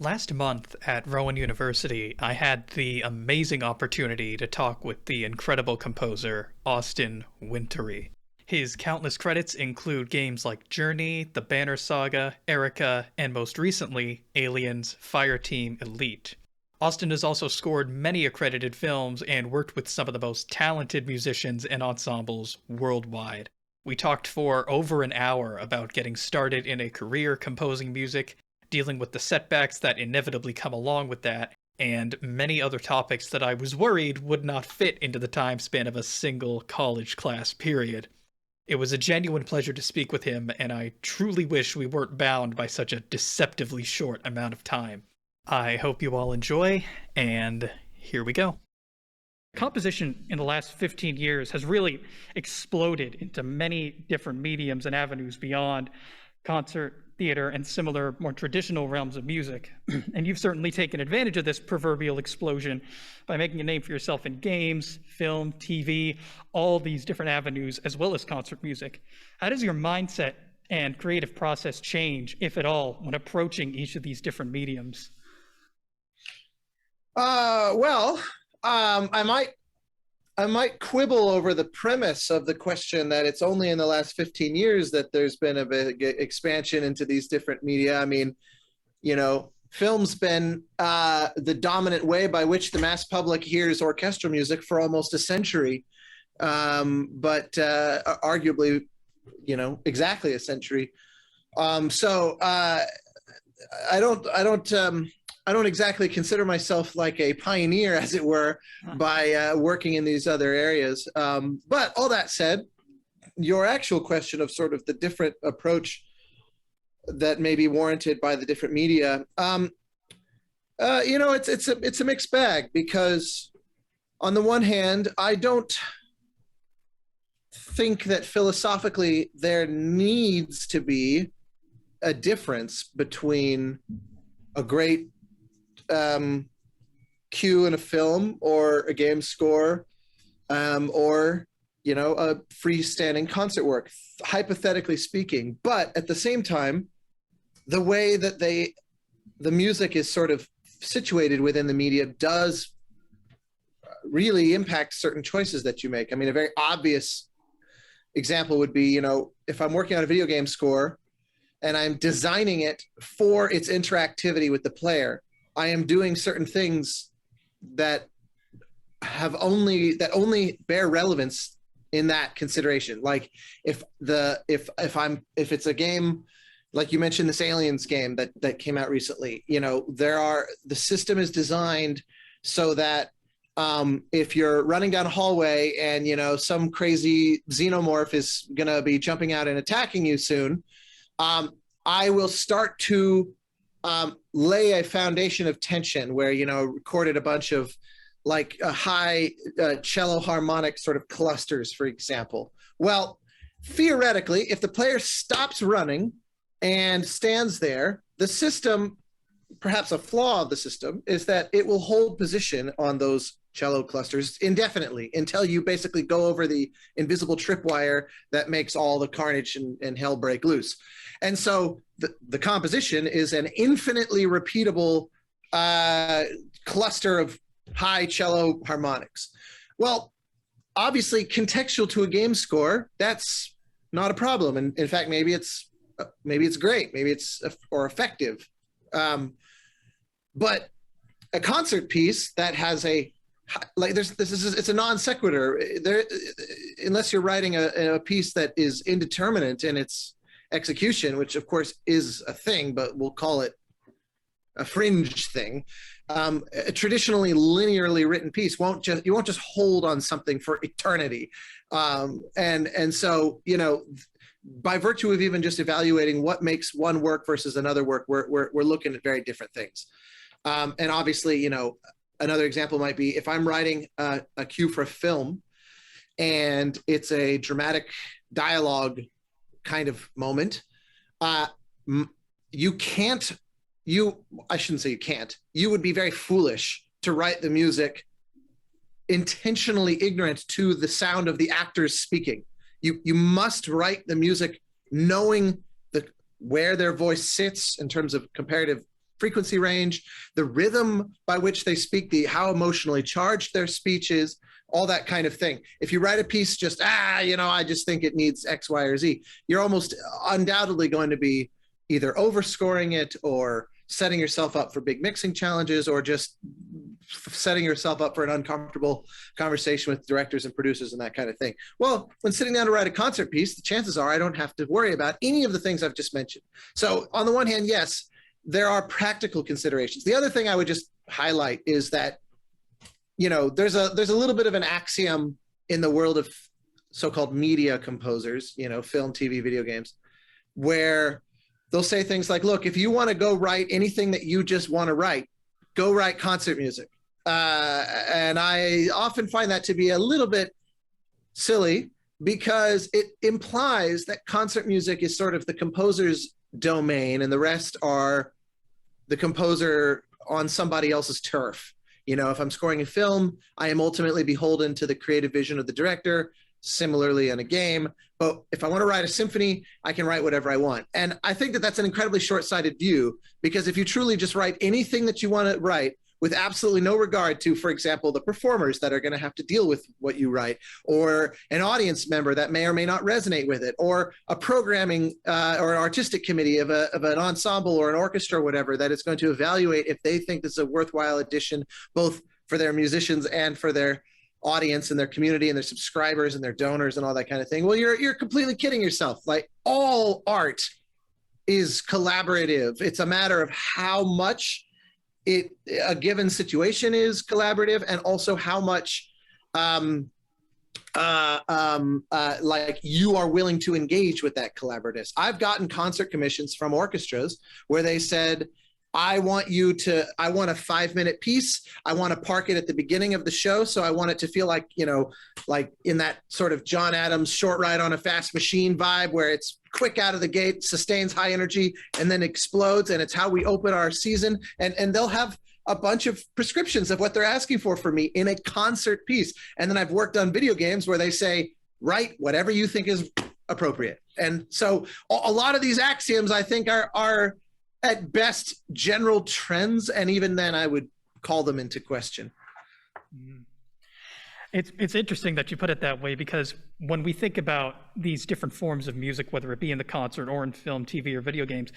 Last month at Rowan University, I had the amazing opportunity to talk with the incredible composer Austin Wintory. His countless credits include games like Journey, the Banner Saga, Erica, and most recently, Aliens Fireteam Elite. Austin has also scored many accredited films and worked with some of the most talented musicians and ensembles worldwide. We talked for over an hour about getting started in a career composing music, dealing with the setbacks that inevitably come along with that, and many other topics that I was worried would not fit into the time span of a single college class period. It was a genuine pleasure to speak with him, and I truly wish we weren't bound by such a deceptively short amount of time. I hope you all enjoy, and here we go. Composition in the last 15 years has really exploded into many different mediums and avenues beyond concert, theater, and similar more traditional realms of music. And you've certainly taken advantage of this proverbial explosion by making a name for yourself in games, film, TV, all these different avenues, as well as concert music. How does your mindset and creative process change, if at all, when approaching each of these different mediums? I might quibble over the premise of the question that it's only in the last 15 years that there's been a big expansion into these different media. I mean, film's been the dominant way by which the mass public hears orchestral music for almost a century, but arguably, exactly a century. I don't exactly consider myself like a pioneer, as it were, by working in these other areas. But all that said, your actual question of sort of the different approach that may be warranted by the different media, it's a mixed bag, because on the one hand, I don't think that philosophically there needs to be a difference between a great cue in a film or a game score, or a freestanding concert work, hypothetically speaking. But at the same time, the way that the music is sort of situated within the media does really impact certain choices that you make. I mean, a very obvious example would be, if I'm working on a video game score and I'm designing it for its interactivity with the player, I am doing certain things that only bear relevance in that consideration. Like if it's a game, like you mentioned, this Aliens game that came out recently, the system is designed so that if you're running down a hallway and some crazy xenomorph is gonna be jumping out and attacking you soon, I will start to lay a foundation of tension where, recorded a bunch of like high cello harmonic sort of clusters, for example. Well, theoretically, if the player stops running and stands there, the system, perhaps a flaw of the system, is that it will hold position on those cello clusters indefinitely until you basically go over the invisible tripwire that makes all the carnage and hell break loose. And so the composition is an infinitely repeatable cluster of high cello harmonics. Well, obviously, contextual to a game score, that's not a problem. And in fact, maybe it's great, maybe it's or effective. But a concert piece that has it's a non sequitur. Unless you're writing a piece that is indeterminate in its execution, which of course is a thing, but we'll call it a fringe thing. A traditionally linearly written piece you won't just hold on something for eternity. And so, by virtue of even just evaluating what makes one work versus another work, we're looking at very different things. And obviously, another example might be if I'm writing a cue for a film and it's a dramatic dialogue kind of moment, you would be very foolish to write the music intentionally ignorant to the sound of the actors speaking. You must write the music knowing where their voice sits in terms of comparative frequency range, the rhythm by which they speak, how emotionally charged their speech is, all that kind of thing. If you write a piece just, I just think it needs X, Y, or Z, you're almost undoubtedly going to be either overscoring it or setting yourself up for big mixing challenges, or just setting yourself up for an uncomfortable conversation with directors and producers and that kind of thing. Well, when sitting down to write a concert piece, the chances are I don't have to worry about any of the things I've just mentioned. So on the one hand, yes, there are practical considerations. The other thing I would just highlight is that, there's a little bit of an axiom in the world of so-called media composers, film, TV, video games, where they'll say things like, look, if you want to go write anything that you just want to write, go write concert music. And I often find that to be a little bit silly, because it implies that concert music is sort of the composer's domain and the rest are the composer on somebody else's turf. If I'm scoring a film, I am ultimately beholden to the creative vision of the director, similarly in a game. But if I want to write a symphony, I can write whatever I want. And I think that that's an incredibly short-sighted view, because if you truly just write anything that you want to write with absolutely no regard to, for example, the performers that are going to have to deal with what you write, or an audience member that may or may not resonate with it, or a programming or an artistic committee of an ensemble or an orchestra or whatever that is going to evaluate if they think this is a worthwhile addition, both for their musicians and for their audience and their community and their subscribers and their donors and all that kind of thing. Well, you're completely kidding yourself. Like, all art is collaborative. It's a matter of how much a given situation is collaborative, and also how much like you are willing to engage with that collaborativeness. I've gotten concert commissions from orchestras where they said, I want a 5-minute piece. I want to park it at the beginning of the show. So I want it to feel like, like in that sort of John Adams Short Ride on a Fast Machine vibe, where it's quick out of the gate, sustains high energy, and then explodes. And it's how we open our season. And they'll have a bunch of prescriptions of what they're asking for me in a concert piece. And then I've worked on video games where they say, write whatever you think is appropriate. And so a lot of these axioms, I think, are at best general trends, and even then I would call them into question. It's interesting that you put it that way, because when we think about these different forms of music, whether it be in the concert or in film, TV, or video games,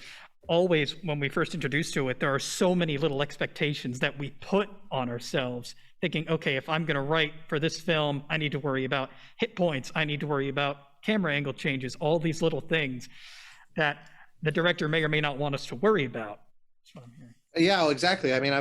always when we first introduced to it, there are so many little expectations that we put on ourselves, thinking, okay, if I'm going to write for this film, I need to worry about hit points, I need to worry about camera angle changes, all these little things that the director may or may not want us to worry about. That's what I'm hearing. Yeah, well, exactly. I mean,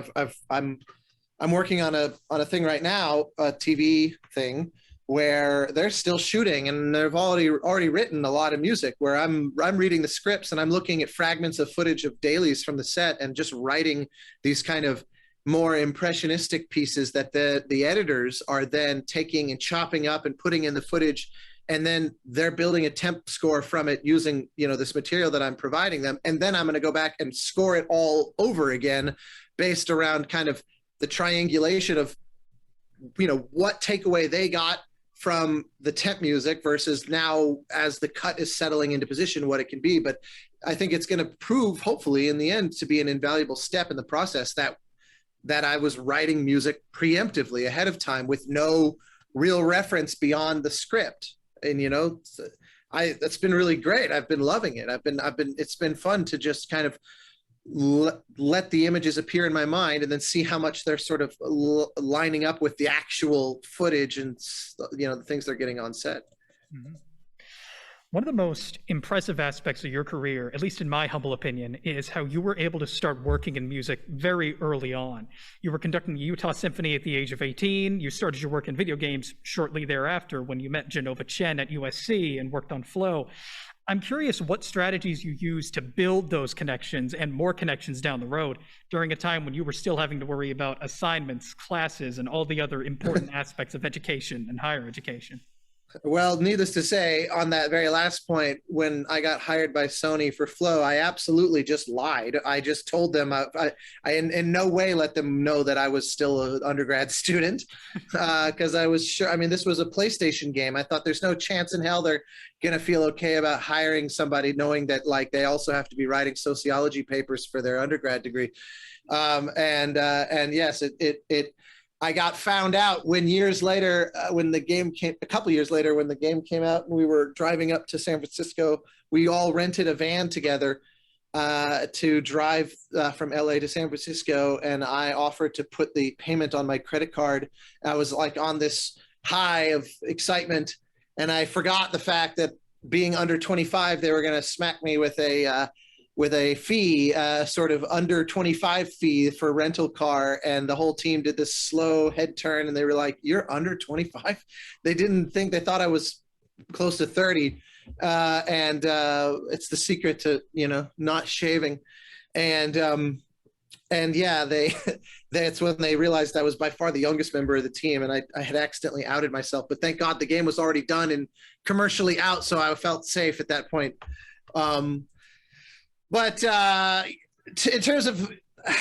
I'm working on a thing right now, a TV thing, where they're still shooting, and they've already written a lot of music, where I'm reading the scripts and I'm looking at fragments of footage of dailies from the set and just writing these kind of more impressionistic pieces that the editors are then taking and chopping up and putting in the footage. And then they're building a temp score from it using, this material that I'm providing them. And then I'm going to go back and score it all over again based around kind of the triangulation of, what takeaway they got from the temp music versus now, as the cut is settling into position, what it can be. But I think it's going to prove, hopefully in the end, to be an invaluable step in the process that I was writing music preemptively ahead of time with no real reference beyond the script. And that's been really great. I've been loving it. It's been fun to just kind of let the images appear in my mind and then see how much they're sort of lining up with the actual footage and the things they're getting on set. Mm-hmm. One of the most impressive aspects of your career, at least in my humble opinion, is how you were able to start working in music very early on. You were conducting the Utah Symphony at the age of 18. You started your work in video games shortly thereafter when you met Genova Chen at USC and worked on Flow. I'm curious what strategies you used to build those connections and more connections down the road during a time when you were still having to worry about assignments, classes, and all the other important aspects of education and higher education. Well, needless to say, on that very last point, when I got hired by Sony for Flow, I absolutely just lied. I just told them I in no way let them know that I was still an undergrad student, because I was sure. I mean, this was a PlayStation game. I thought there's no chance in hell they're gonna feel okay about hiring somebody knowing that like they also have to be writing sociology papers for their undergrad degree. And yes, it I got found out when years later, when the game came, a couple years later, when the game came out and we were driving up to San Francisco, we all rented a van together to drive from LA to San Francisco. And I offered to put the payment on my credit card. I was like on this high of excitement. And I forgot the fact that being under 25, they were going to smack me with a fee, sort of under 25 fee for rental car. And the whole team did this slow head turn and they were like, "You're under 25?" They didn't think, they thought I was close to 30. And it's the secret to, not shaving. And yeah, that's when they realized I was by far the youngest member of the team. And I had accidentally outed myself, but thank God the game was already done and commercially out. So I felt safe at that point. But in terms of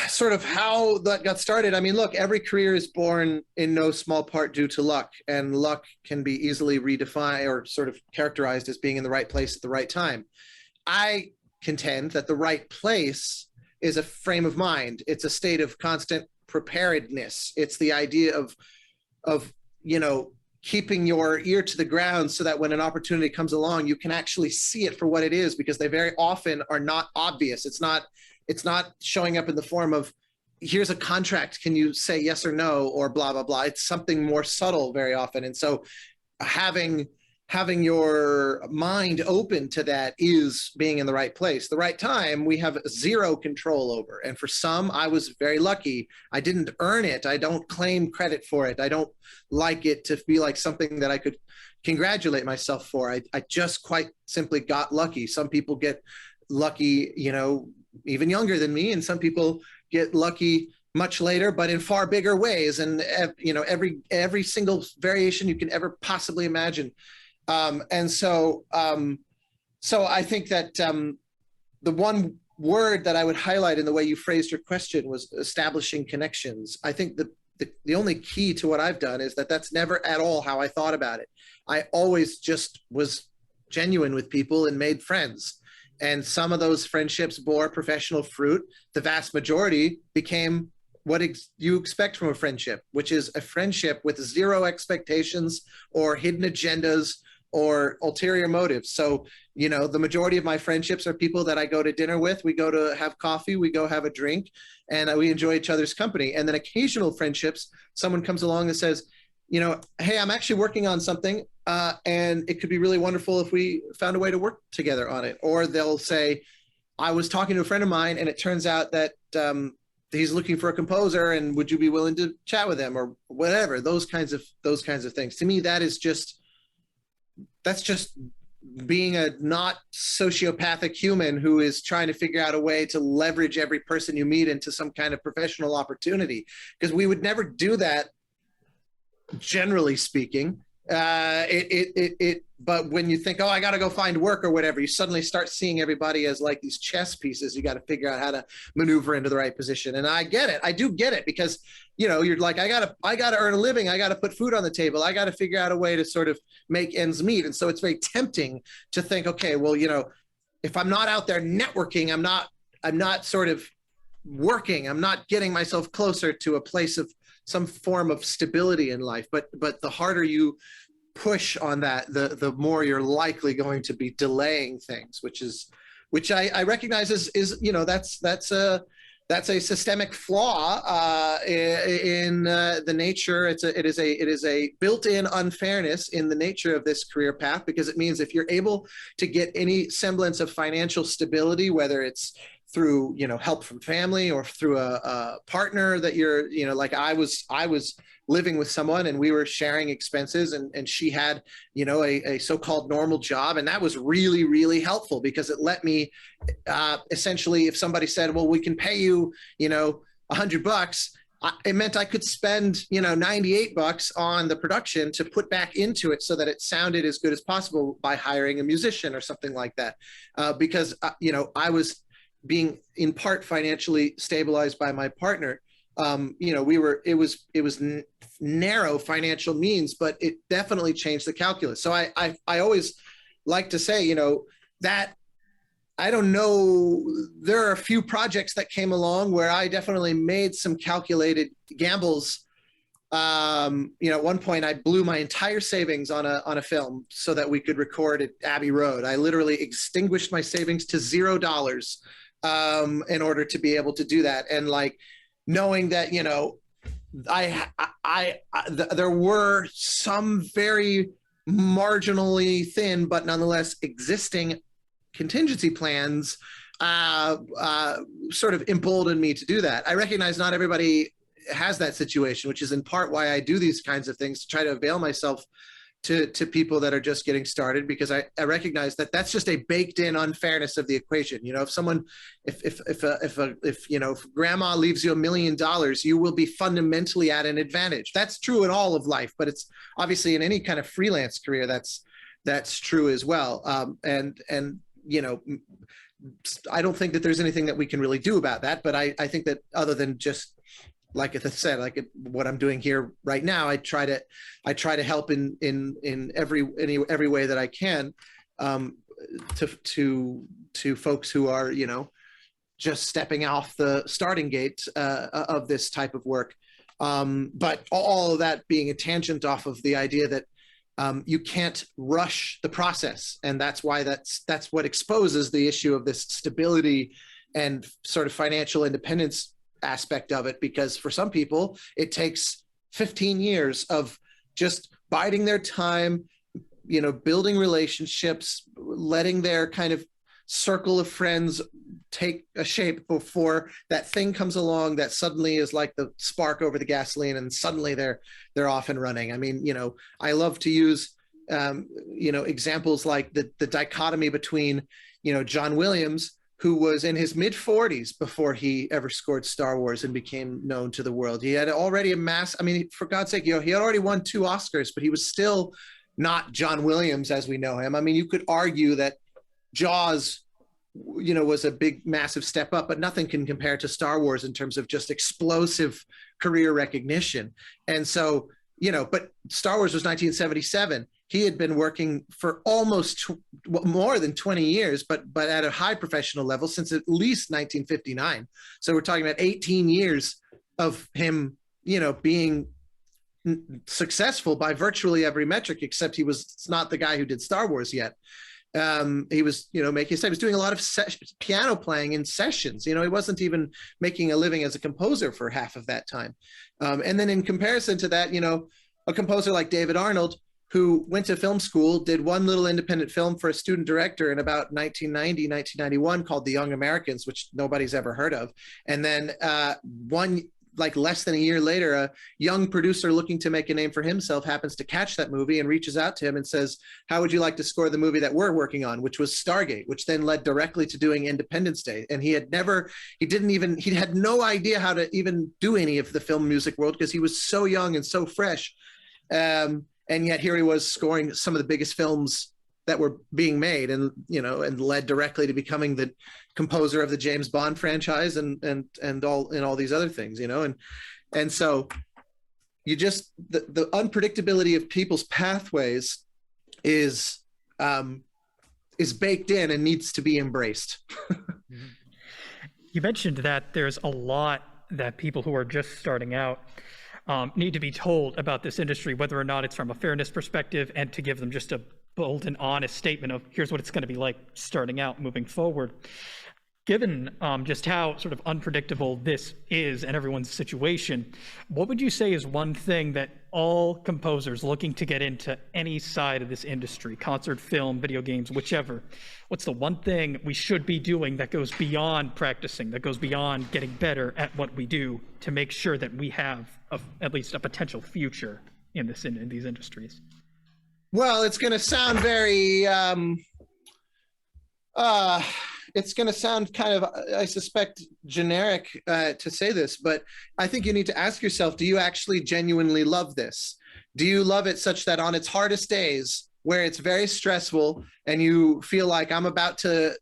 sort of how that got started, I mean, look, every career is born in no small part due to luck, and luck can be easily redefined or sort of characterized as being in the right place at the right time. I contend that the right place is a frame of mind. It's a state of constant preparedness. It's the idea of keeping your ear to the ground so that when an opportunity comes along, you can actually see it for what it is, because they very often are not obvious. It's not showing up in the form of, here's a contract, can you say yes or no, or blah, blah, blah. It's something more subtle very often. And so having your mind open to that is being in the right place. The right time, we have zero control over. And for some, I was very lucky. I didn't earn it. I don't claim credit for it. I don't like it to be like something that I could congratulate myself for. I just quite simply got lucky. Some people get lucky, even younger than me, and some people get lucky much later, but in far bigger ways. And every single variation you can ever possibly imagine. So I think that the one word that I would highlight in the way you phrased your question was establishing connections. I think the only key to what I've done is that that's never at all how I thought about it. I always just was genuine with people and made friends. And some of those friendships bore professional fruit. The vast majority became what you expect from a friendship, which is a friendship with zero expectations or hidden agendas or ulterior motives. So, the majority of my friendships are people that I go to dinner with. We go to have coffee, we go have a drink, and we enjoy each other's company. And then occasional friendships, someone comes along and says, hey, I'm actually working on something, and it could be really wonderful if we found a way to work together on it. Or they'll say, I was talking to a friend of mine, and it turns out that he's looking for a composer, and would you be willing to chat with him, or whatever, those kinds of things. To me, that's just being a not sociopathic human who is trying to figure out a way to leverage every person you meet into some kind of professional opportunity, because we would never do that, generally speaking. But when you think, oh, I got to go find work or whatever, you suddenly start seeing everybody as like these chess pieces. You got to figure out how to maneuver into the right position. And I get it. I do get it, because, you're like, I got to earn a living. I got to put food on the table. I got to figure out a way to sort of make ends meet. And so it's very tempting to think, okay, well, if I'm not out there networking, I'm not sort of working. I'm not getting myself closer to a place of some form of stability in life. But the harder you push on that, the more you're likely going to be delaying things, which I recognize is that's a systemic flaw in the nature. It is a built-in unfairness in the nature of this career path, because it means if you're able to get any semblance of financial stability, whether it's through help from family or through a partner that you're like I was living with someone and we were sharing expenses, and she had a so-called normal job, and that was really, really helpful, because it let me essentially, if somebody said, well, we can pay you $100, it meant I could spend, 98 bucks on the production to put back into it so that it sounded as good as possible by hiring a musician or something like that. Because, I was being in part financially stabilized by my partner. It was narrow financial means, but it definitely changed the calculus. So I always like to say, that I don't know, there are a few projects that came along where I definitely made some calculated gambles. At one point I blew my entire savings on a film so that we could record at Abbey Road. I literally extinguished my savings to $0 in order to be able to do that. And like, knowing that, there were some very marginally thin, but nonetheless existing contingency plans sort of emboldened me to do that. I recognize not everybody has that situation, which is in part why I do these kinds of things, to try to avail myself to people that are just getting started, because I recognize that that's just a baked in unfairness of the equation. If grandma leaves you $1 million, you will be fundamentally at an advantage. That's true in all of life, but it's obviously in any kind of freelance career that's true as well. I don't think that there's anything that we can really do about that. But I think that other than just, like I said, like what I'm doing here right now, I try to help in every way that I can, to folks who are, just stepping off the starting gate of this type of work. But all of that being a tangent off of the idea that you can't rush the process. And that's why that's what exposes the issue of this stability and sort of financial independence aspect of it. Because for some people, it takes 15 years of just biding their time, building relationships, letting their kind of circle of friends take a shape before that thing comes along that suddenly is like the spark over the gasoline, and suddenly they're off and running. I mean, I love to use examples like the dichotomy between John Williams, who was in his mid 40s before he ever scored Star Wars and became known to the world. He had already amassed, I mean, for God's sake, he had already won 2 Oscars, but he was still not John Williams as we know him. I mean, you could argue that Jaws, was a big, massive step up, but nothing can compare to Star Wars in terms of just explosive career recognition. And so, but Star Wars was 1977. He had been working for almost more than 20 years, but at a high professional level since at least 1959. So we're talking about 18 years of him, being successful by virtually every metric, except he was not the guy who did Star Wars yet. He was, making he was doing a lot of piano playing in sessions. He wasn't even making a living as a composer for half of that time. And then in comparison to that, a composer like David Arnold, who went to film school, did one little independent film for a student director in about 1990, 1991 called The Young Americans, which nobody's ever heard of. And then less than a year later, a young producer looking to make a name for himself happens to catch that movie and reaches out to him and says, how would you like to score the movie that we're working on, which was Stargate, which then led directly to doing Independence Day. And he had no idea how to even do any of the film music world because he was so young and so fresh. And yet here he was scoring some of the biggest films that were being made, and led directly to becoming the composer of the James Bond franchise and all these other things, and so you just the unpredictability of people's pathways is baked in and needs to be embraced. You mentioned that there's a lot that people who are just starting out need to be told about this industry, whether or not it's from a fairness perspective, and to give them just a bold and honest statement of here's what it's going to be like starting out moving forward. Given just how sort of unpredictable this is and everyone's situation, what would you say is one thing that all composers looking to get into any side of this industry, concert, film, video games, whichever, what's the one thing we should be doing that goes beyond practicing, that goes beyond getting better at what we do to make sure that we have at least a potential future in these industries? Well, it's going to sound very it's going to sound kind of, I suspect, generic to say this, but I think you need to ask yourself, do you actually genuinely love this? Do you love it such that on its hardest days, where it's very stressful and you feel like I'm about to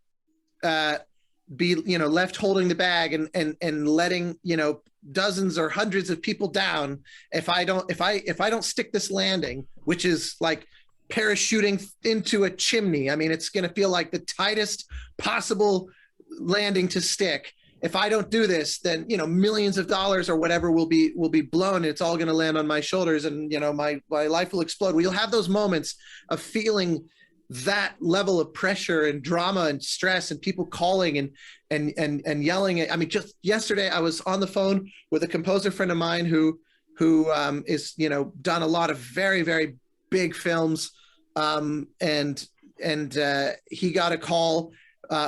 be, left holding the bag and letting, dozens or hundreds of people down, if I don't stick this landing, which is like parachuting into a chimney. I mean, it's going to feel like the tightest possible landing to stick. If I don't do this, then, millions of dollars or whatever will be blown. And it's all going to land on my shoulders, and, my life will explode. Well, you'll have those moments of feeling that level of pressure and drama and stress and people calling and yelling at. I mean, just yesterday I was on the phone with a composer friend of mine who is, done a lot of very, very big films. And he got a call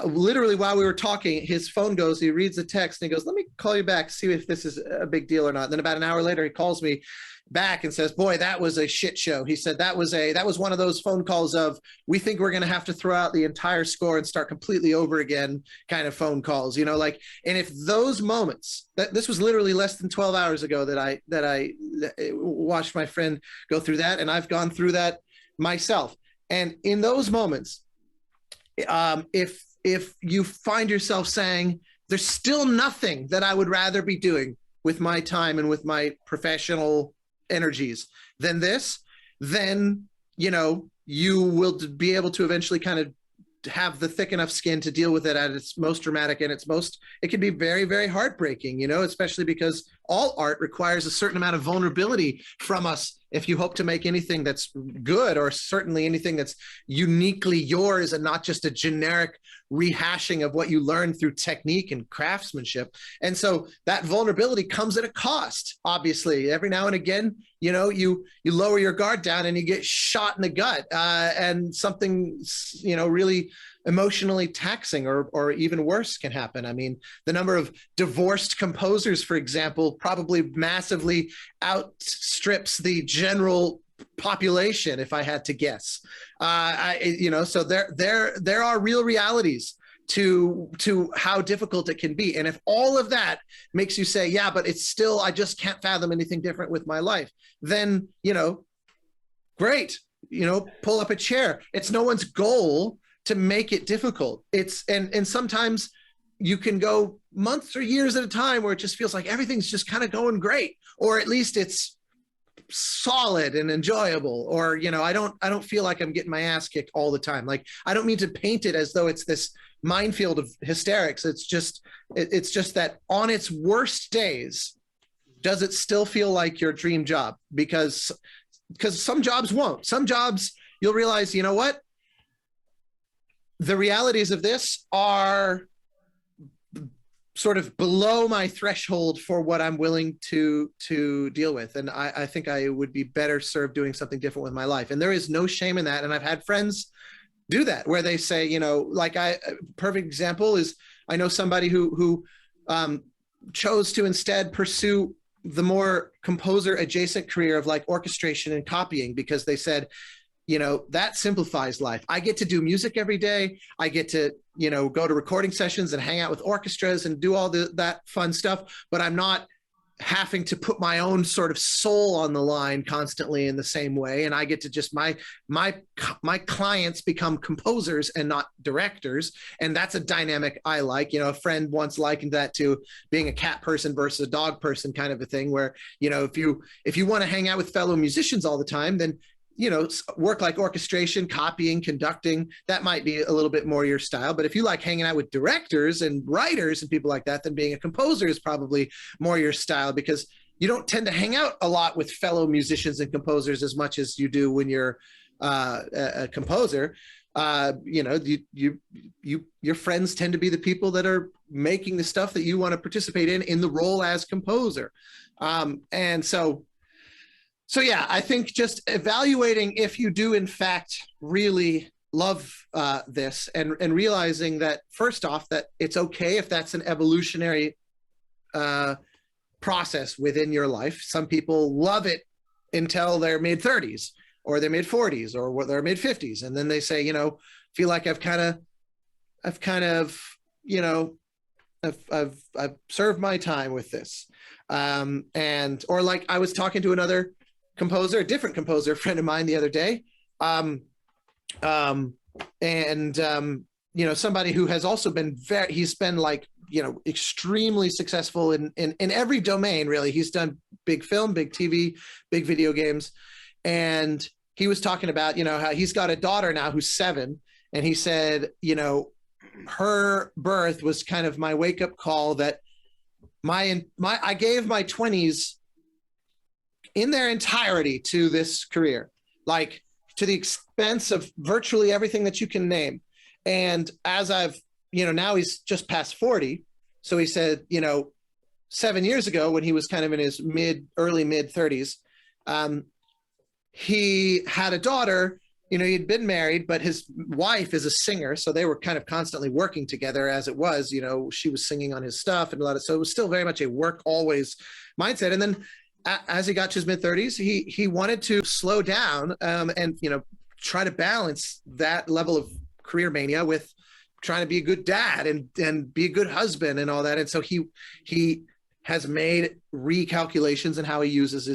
literally while we were talking. His phone goes, he reads the text and he goes, "Let me call you back, see if this is a big deal or not." And then about an hour later, he calls me back and says, "Boy, that was a shit show." He said that was one of those phone calls of, "We think we're going to have to throw out the entire score and start completely over again," kind of phone calls, and if those moments, this was literally less than 12 hours ago that I watched my friend go through that. And I've gone through that myself. And in those moments, if you find yourself saying, "There's still nothing that I would rather be doing with my time and with my professional energies than this," then, you will be able to eventually kind of have the thick enough skin to deal with it at its most dramatic and it can be very, very heartbreaking, especially because all art requires a certain amount of vulnerability from us if you hope to make anything that's good, or certainly anything that's uniquely yours and not just a generic rehashing of what you learned through technique and craftsmanship. And so that vulnerability comes at a cost, obviously. Every now and again, you lower your guard down and you get shot in the gut, and something, really emotionally taxing or even worse can happen. I mean, the number of divorced composers, for example, probably massively outstrips the general population, if I had to guess. So there are real realities to how difficult it can be. And if all of that makes you say, "Yeah, but it's still, I just can't fathom anything different with my life," then, great, pull up a chair. It's no one's goal to make it difficult. And sometimes you can go months or years at a time where it just feels like everything's just kind of going great, or at least it's solid and enjoyable, or, I don't feel like I'm getting my ass kicked all the time. Like, I don't mean to paint it as though it's this minefield of hysterics. It's just that on its worst days, does it still feel like your dream job? Because some jobs won't. Some jobs you'll realize, you know what? The realities of this are sort of below my threshold for what I'm willing to deal with. And I think I would be better served doing something different with my life. And there is no shame in that. And I've had friends do that, where they say, perfect example is, I know somebody who chose to instead pursue the more composer adjacent career of like orchestration and copying, because they said, that simplifies life. I get to do music every day. I get to, go to recording sessions and hang out with orchestras and do all that fun stuff, but I'm not having to put my own sort of soul on the line constantly in the same way. And I get to just, my clients become composers and not directors. And that's a dynamic I like. A friend once likened that to being a cat person versus a dog person kind of a thing, where, if you want to hang out with fellow musicians all the time, then work like orchestration, copying, conducting, that might be a little bit more your style. But if you like hanging out with directors and writers and people like that, then being a composer is probably more your style, because you don't tend to hang out a lot with fellow musicians and composers as much as you do when you're a composer. Your friends tend to be the people that are making the stuff that you want to participate in the role as composer. So yeah, I think just evaluating if you do in fact really love this, and realizing that, first off, that it's okay if that's an evolutionary process within your life. Some people love it until their mid-30s or their mid-40s or their mid-50s, and then they say, feel like I've kind of I've kind of, you know, I've served my time with this. And or like I was talking to another composer, a different composer, a friend of mine the other day. Um, um, and you know, somebody who has also been he's been like, you know, extremely successful in every domain, really. He's done big film, big TV, big video games. And he was talking about, you know, how he's got a daughter now who's 7. And he said, you know, her birth was kind of my wake up call that I gave my 20s in their entirety to this career, like to the expense of virtually everything that you can name. And as I've, you know, now he's just past 40. So he said, you know, 7 years ago when he was kind of in his early mid 30s, he had a daughter. You know, he'd been married, but his wife is a singer. So they were kind of constantly working together as it was, you know, she was singing on his stuff and a lot of, so it was still very much a work always mindset. And then as he got to his mid 30s, he wanted to slow down and, you know, try to balance that level of career mania with trying to be a good dad and be a good husband and all that. And so he has made recalculations in how he uses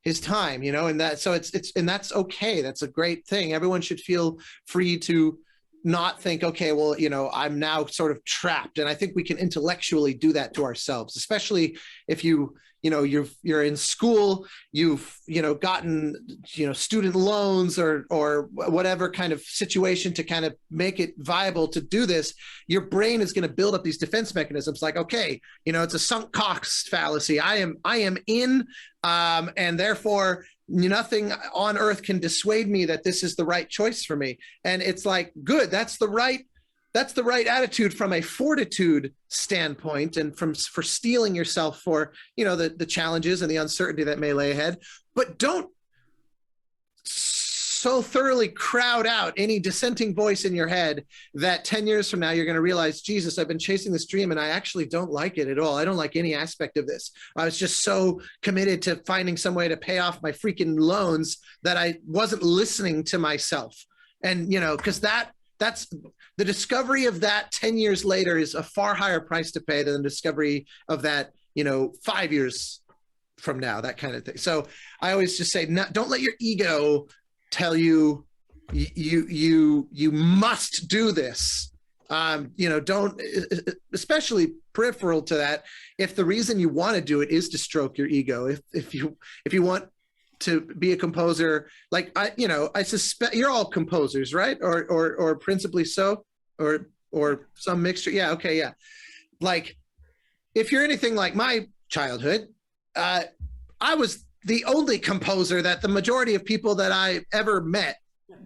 his time, you know, and that, so it's, and that's okay. That's a great thing. Everyone should feel free to not think, okay, well, you know, I'm now sort of trapped. And I think we can intellectually do that to ourselves, especially if you know, you're in school, you've, you know, gotten, you know, student loans or whatever kind of situation to kind of make it viable to do this. Your brain is going to build up these defense mechanisms like, okay, you know, it's a sunk cost fallacy. I am in, and therefore nothing on earth can dissuade me that this is the right choice for me. And it's like, good, that's the right attitude from a fortitude standpoint and for steeling yourself for, you know, the challenges and the uncertainty that may lay ahead. But don't so thoroughly crowd out any dissenting voice in your head that 10 years from now you're going to realize, Jesus, I've been chasing this dream and I actually don't like it at all. I don't like any aspect of this. I was just so committed to finding some way to pay off my freaking loans that I wasn't listening to myself. And, you know, because that's the discovery of that 10 years later is a far higher price to pay than the discovery of that, you know, 5 years from now, that kind of thing. So I always just say, don't let your ego tell you must do this. You know, don't, especially peripheral to that. If the reason you want to do it is to stroke your ego, if you want to be a composer, like I suspect you're all composers, right? Or principally so, or some mixture. Yeah. Okay. Yeah. Like if you're anything like my childhood, I was the only composer that the majority of people that I ever met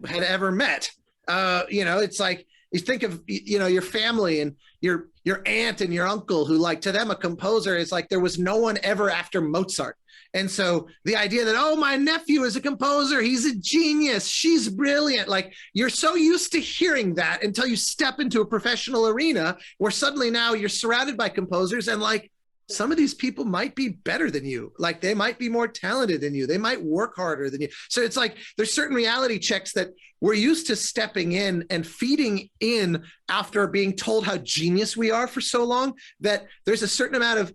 had ever met. You know, it's like you think of, you know, your family and your aunt and your uncle who, like, to them, a composer is like there was no one ever after Mozart. And so the idea that, oh, my nephew is a composer, he's a genius, she's brilliant. Like, you're so used to hearing that until you step into a professional arena where suddenly now you're surrounded by composers and, like, some of these people might be better than you. Like, they might be more talented than you. They might work harder than you. So it's like there's certain reality checks that we're used to stepping in and feeding in after being told how genius we are for so long, that there's a certain amount of,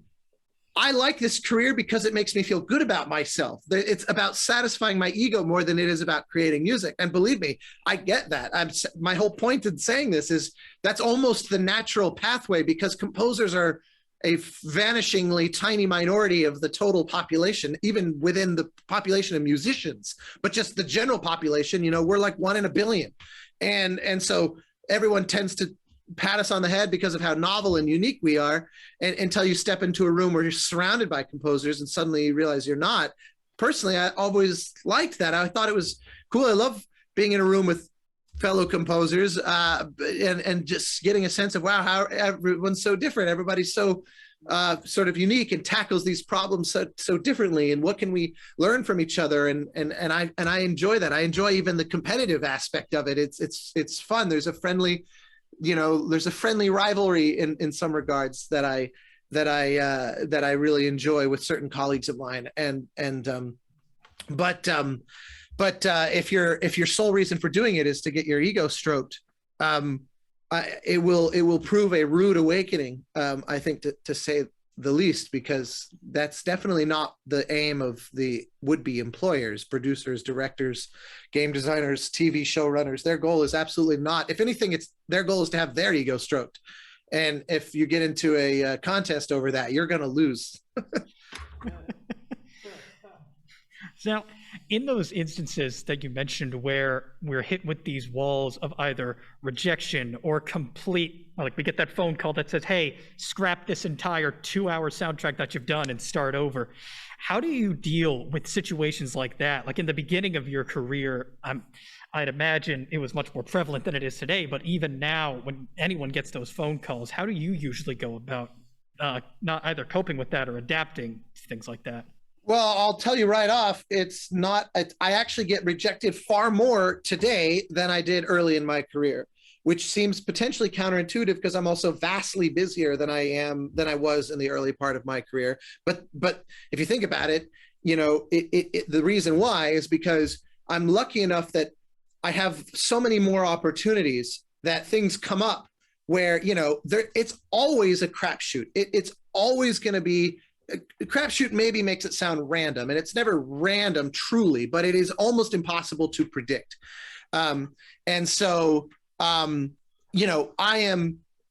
I like this career because it makes me feel good about myself. It's about satisfying my ego more than it is about creating music. And believe me, I get that. My whole point in saying this is that's almost the natural pathway, because composers are a vanishingly tiny minority of the total population, even within the population of musicians. But just the general population, you know, we're like 1 in a billion. And so everyone tends to pat us on the head because of how novel and unique we are, and until you step into a room where you're surrounded by composers and suddenly you realize you're not. Personally, I always liked that. I thought it was cool. I love being in a room with fellow composers and just getting a sense of, wow, how everyone's so different. Everybody's so sort of unique and tackles these problems so differently. And what can we learn from each other? And I enjoy that. I enjoy even the competitive aspect of it. It's fun. There's a friendly rivalry in some regards that I really enjoy with certain colleagues of mine. But if your sole reason for doing it is to get your ego stroked, it will prove a rude awakening, I think, to say the least, because that's definitely not the aim of the would-be employers, producers, directors, game designers, TV showrunners. Their goal is absolutely not. If anything, it's their goal is to have their ego stroked. And if you get into a contest over that, you're going to lose. Now, in those instances that you mentioned where we're hit with these walls of either rejection or complete, like we get that phone call that says, hey, scrap this entire 2-hour soundtrack that you've done and start over. How do you deal with situations like that? Like in the beginning of your career, I'd imagine it was much more prevalent than it is today, but even now, when anyone gets those phone calls, how do you usually go about not either coping with that or adapting to things like that? Well, I'll tell you right off, it's not, I actually get rejected far more today than I did early in my career, which seems potentially counterintuitive because I'm also vastly busier than I was in the early part of my career. But if you think about it, the reason why is because I'm lucky enough that I have so many more opportunities that things come up where, it's always a crapshoot. It's always going to be crapshoot. Maybe makes it sound random, and it's never random truly, but it is almost impossible to predict. And so, I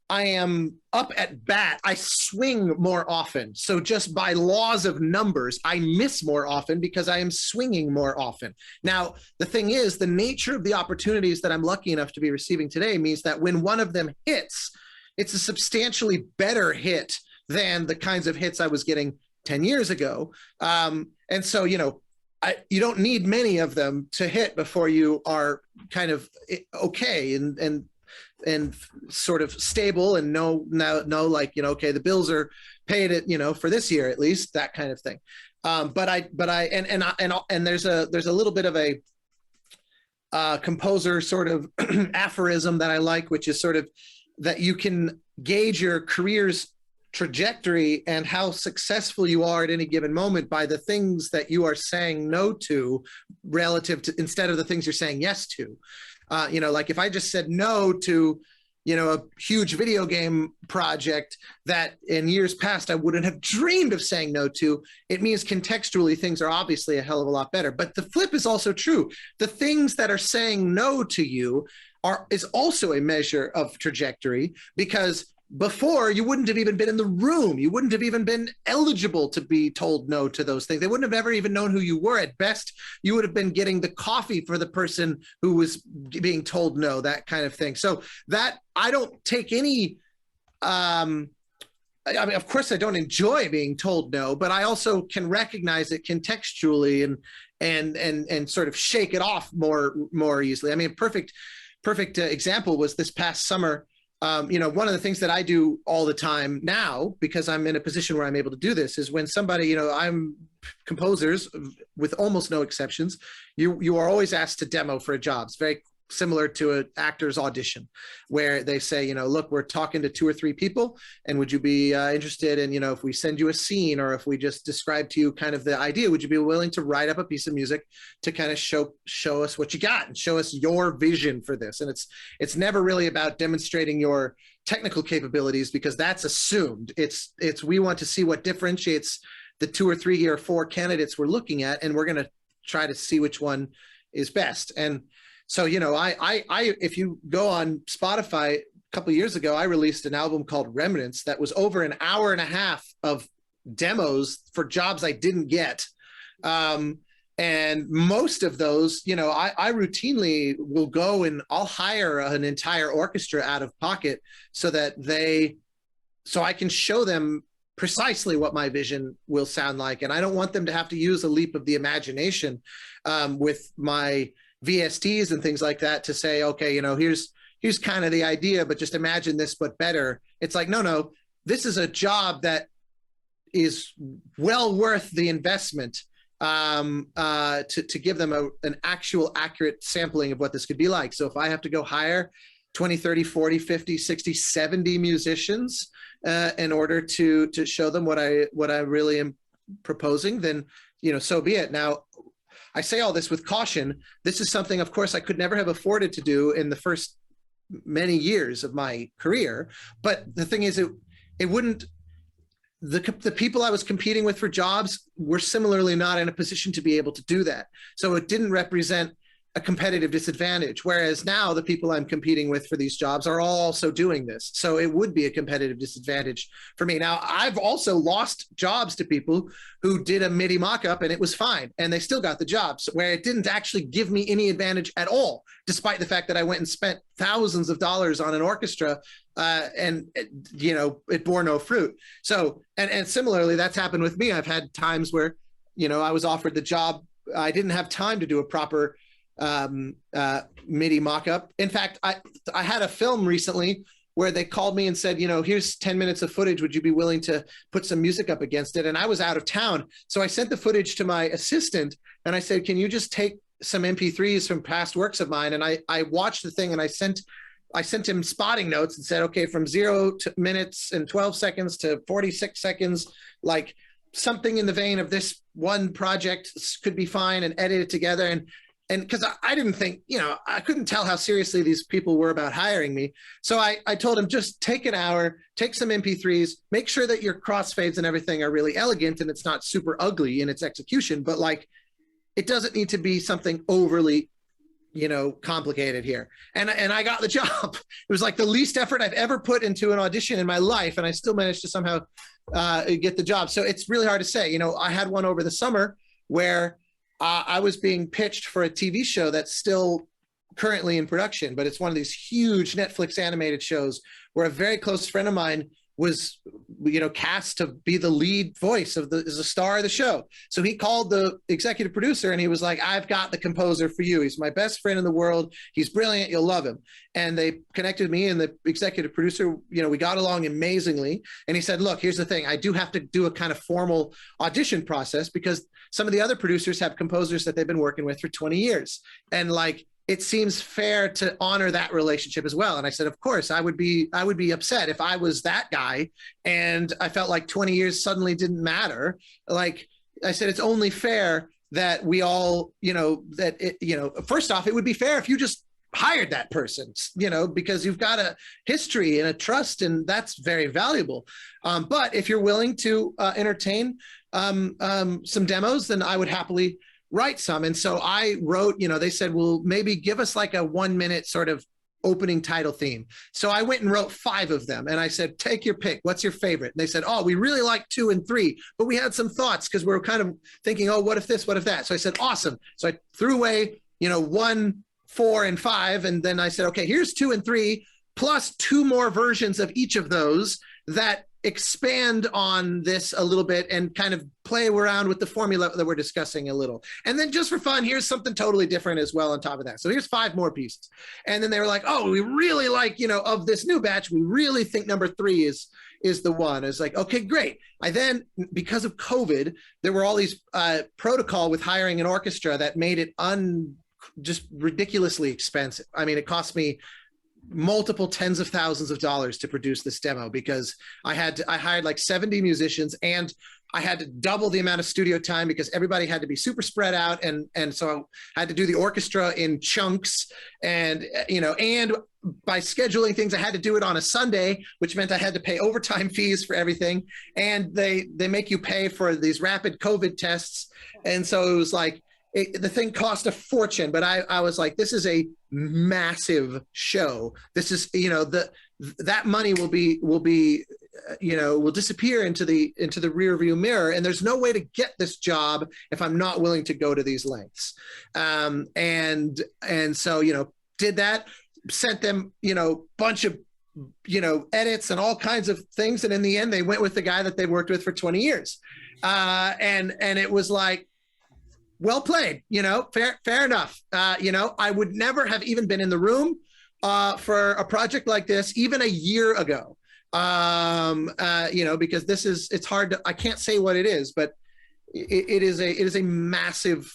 am up at bat. I swing more often. So just by laws of numbers, I miss more often because I am swinging more often. Now, the thing is, the nature of the opportunities that I'm lucky enough to be receiving today means that when one of them hits, it's a substantially better hit than the kinds of hits I was getting 10 years ago. And so, you don't need many of them to hit before you are kind of okay and sort of stable and know, like, okay, the bills are paid at, for this year, at least, that kind of thing. And there's a little bit of a composer sort of aphorism that I like, which is sort of that you can gauge your career's trajectory and how successful you are at any given moment by the things that you are saying no to relative to, instead of the things you're saying yes to. Like if I just said no to, a huge video game project that in years past I wouldn't have dreamed of saying no to, it means contextually things are obviously a hell of a lot better. But the flip is also true. The things that are saying no to you is also a measure of trajectory, because before you wouldn't have even been in the room. You wouldn't have even been eligible to be told no to those things. They wouldn't have ever even known who you were. At best, you would have been getting the coffee for the person who was being told no, that kind of thing. So that I don't take any, I mean, of course I don't enjoy being told no, but I also can recognize it contextually and sort of shake it off more easily. I mean, perfect example was this past summer. One of the things that I do all the time now, because I'm in a position where I'm able to do this, is when somebody, I'm composers with almost no exceptions, you are always asked to demo for a job. It's very similar to an actor's audition where they say, look, we're talking to 2 or 3 people, and would you be interested in, if we send you a scene or if we just describe to you kind of the idea, would you be willing to write up a piece of music to kind of show us what you got and show us your vision for this? And it's never really about demonstrating your technical capabilities, because that's assumed. It's we want to see what differentiates the 2 or 3 or 4 candidates we're looking at, and we're going to try to see which one is best. And so, I if you go on Spotify, a couple of years ago, I released an album called Remnants that was over an hour and a half of demos for jobs I didn't get. And most of those, I routinely will go and I'll hire an entire orchestra out of pocket so I can show them precisely what my vision will sound like. And I don't want them to have to use a leap of the imagination with my VSTs and things like that to say, okay, here's kind of the idea, but just imagine this, but better. It's like, no, this is a job that is well worth the investment to give them an actual accurate sampling of what this could be like. So if I have to go hire 20, 30, 40, 50, 60, 70 musicians in order to show them what I really am proposing, then, so be it. Now, I say all this with caution. This is something, of course, I could never have afforded to do in the first many years of my career. But the thing is, it wouldn't, the people I was competing with for jobs were similarly not in a position to be able to do that. So it didn't represent a competitive disadvantage. Whereas now the people I'm competing with for these jobs are all also doing this. So it would be a competitive disadvantage for me. Now, I've also lost jobs to people who did a MIDI mockup and it was fine. And they still got the jobs, where it didn't actually give me any advantage at all, despite the fact that I went and spent thousands of dollars on an orchestra and it bore no fruit. So, and similarly, that's happened with me. I've had times where, I was offered the job. I didn't have time to do a proper MIDI mockup. In fact, I had a film recently where they called me and said, here's 10 minutes of footage. Would you be willing to put some music up against it? And I was out of town. So I sent the footage to my assistant and I said, can you just take some MP3s from past works of mine? And I watched the thing and I sent him spotting notes and said, okay, from 0 minutes and 12 seconds to 46 seconds, like something in the vein of this one project could be fine, and edit it together. And because I didn't think, I couldn't tell how seriously these people were about hiring me. So I told him, just take an hour, take some MP3s, make sure that your crossfades and everything are really elegant and it's not super ugly in its execution, but like, it doesn't need to be something overly, complicated here. And I got the job. It was like the least effort I've ever put into an audition in my life. And I still managed to somehow get the job. So it's really hard to say. I had one over the summer where I was being pitched for a TV show that's still currently in production, but it's one of these huge Netflix animated shows where a very close friend of mine was, cast to be the lead voice of is a star of the show. So he called the executive producer and he was like, I've got the composer for you. He's my best friend in the world. He's brilliant. You'll love him. And they connected me and the executive producer, we got along amazingly. And he said, look, here's the thing. I do have to do a kind of formal audition process because some of the other producers have composers that they've been working with for 20 years. And like, it seems fair to honor that relationship as well. And I said, of course, I would be upset if I was that guy and I felt like 20 years suddenly didn't matter. Like I said, it's only fair that we all, first off, it would be fair if you just hired that person, because you've got a history and a trust, and that's very valuable. But if you're willing to entertain some demos, then I would happily write some. And so I wrote, they said, well, maybe give us like a 1 minute sort of opening title theme. So I went and wrote 5 of them. And I said, take your pick. What's your favorite? And they said, oh, we really like 2 and 3, but we had some thoughts because we were kind of thinking, oh, what if this, what if that? So I said, awesome. So I threw away, 1, 4, and 5. And then I said, okay, here's 2 and 3, plus 2 more versions of each of those that expand on this a little bit and kind of play around with the formula that we're discussing a little. And then just for fun, here's something totally different as well on top of that. So here's 5 more pieces. And then they were like, oh, we really like, of this new batch, we really think number 3 is the one. It's like, okay, great. I then, because of COVID, there were all these protocol with hiring an orchestra that made it just ridiculously expensive. I mean, it cost me multiple tens of thousands of dollars to produce this demo because I hired like 70 musicians and I had to double the amount of studio time because everybody had to be super spread out. And so I had to do the orchestra in chunks and by scheduling things, I had to do it on a Sunday, which meant I had to pay overtime fees for everything. And they make you pay for these rapid COVID tests. And so it was like, the thing cost a fortune, but I was like, this is a massive show. This is, that money will disappear into the rear view mirror. And there's no way to get this job if I'm not willing to go to these lengths. And so, did that, sent them, bunch of, edits and all kinds of things. And in the end, they went with the guy that they worked with for 20 years. And it was like, well played, fair enough. I would never have even been in the room for a project like this, even a year ago, because it's hard to, I can't say what it is, but it is a massive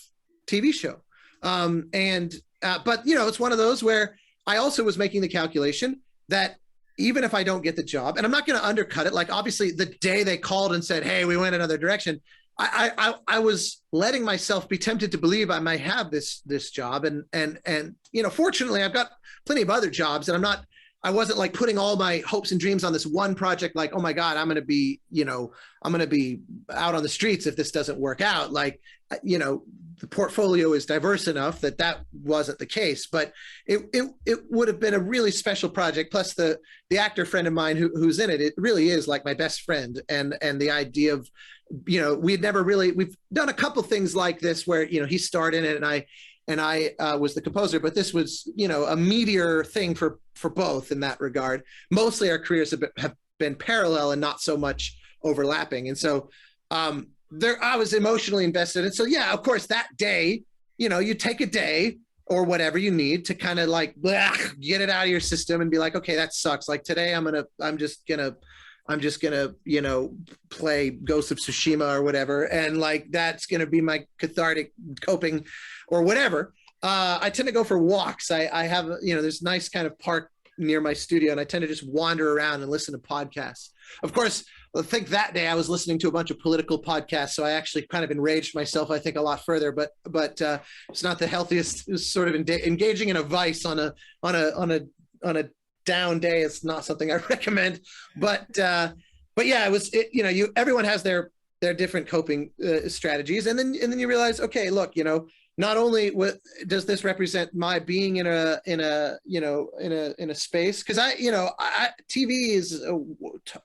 TV show. But it's one of those where I also was making the calculation that even if I don't get the job, and I'm not going to undercut it, like obviously the day they called and said, hey, we went another direction, I was letting myself be tempted to believe I might have this job, and fortunately I've got plenty of other jobs, and I wasn't like putting all my hopes and dreams on this one project. Like, oh my God, I'm going to be out on the streets if this doesn't work out. Like, the portfolio is diverse enough that wasn't the case, but it would have been a really special project. Plus the actor friend of mine who's in it, it really is like my best friend. And the idea of, we've done a couple things like this where, he starred in it and I was the composer, but this was, a meteor thing for both in that regard. Mostly our careers have been parallel and not so much overlapping. And so, I was emotionally invested. And so, yeah, of course, that day, you take a day or whatever you need to kind of like get it out of your system and be like, okay, that sucks. Like today I'm just gonna, play Ghost of Tsushima or whatever. And like, that's going to be my cathartic coping or whatever. I tend to go for walks. I have, there's a nice kind of park near my studio, and I tend to just wander around and listen to podcasts. Of course, I think that day I was listening to a bunch of political podcasts, so I actually kind of enraged myself, I think, a lot further. But it's not the healthiest sort of engaging in a vice on a down day. It's not something I recommend. But yeah, everyone has their different coping strategies, and then you realize, okay, look, not only does this represent my being in a space, because TV is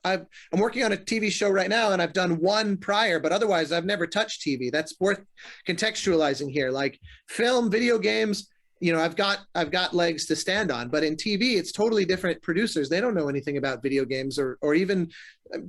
I'm working on a TV show right now, and I've done one prior, but otherwise I've never touched TV. That's worth contextualizing here. Like film, video games, I've got legs to stand on, but in TV it's totally different producers. They don't know anything about video games, or even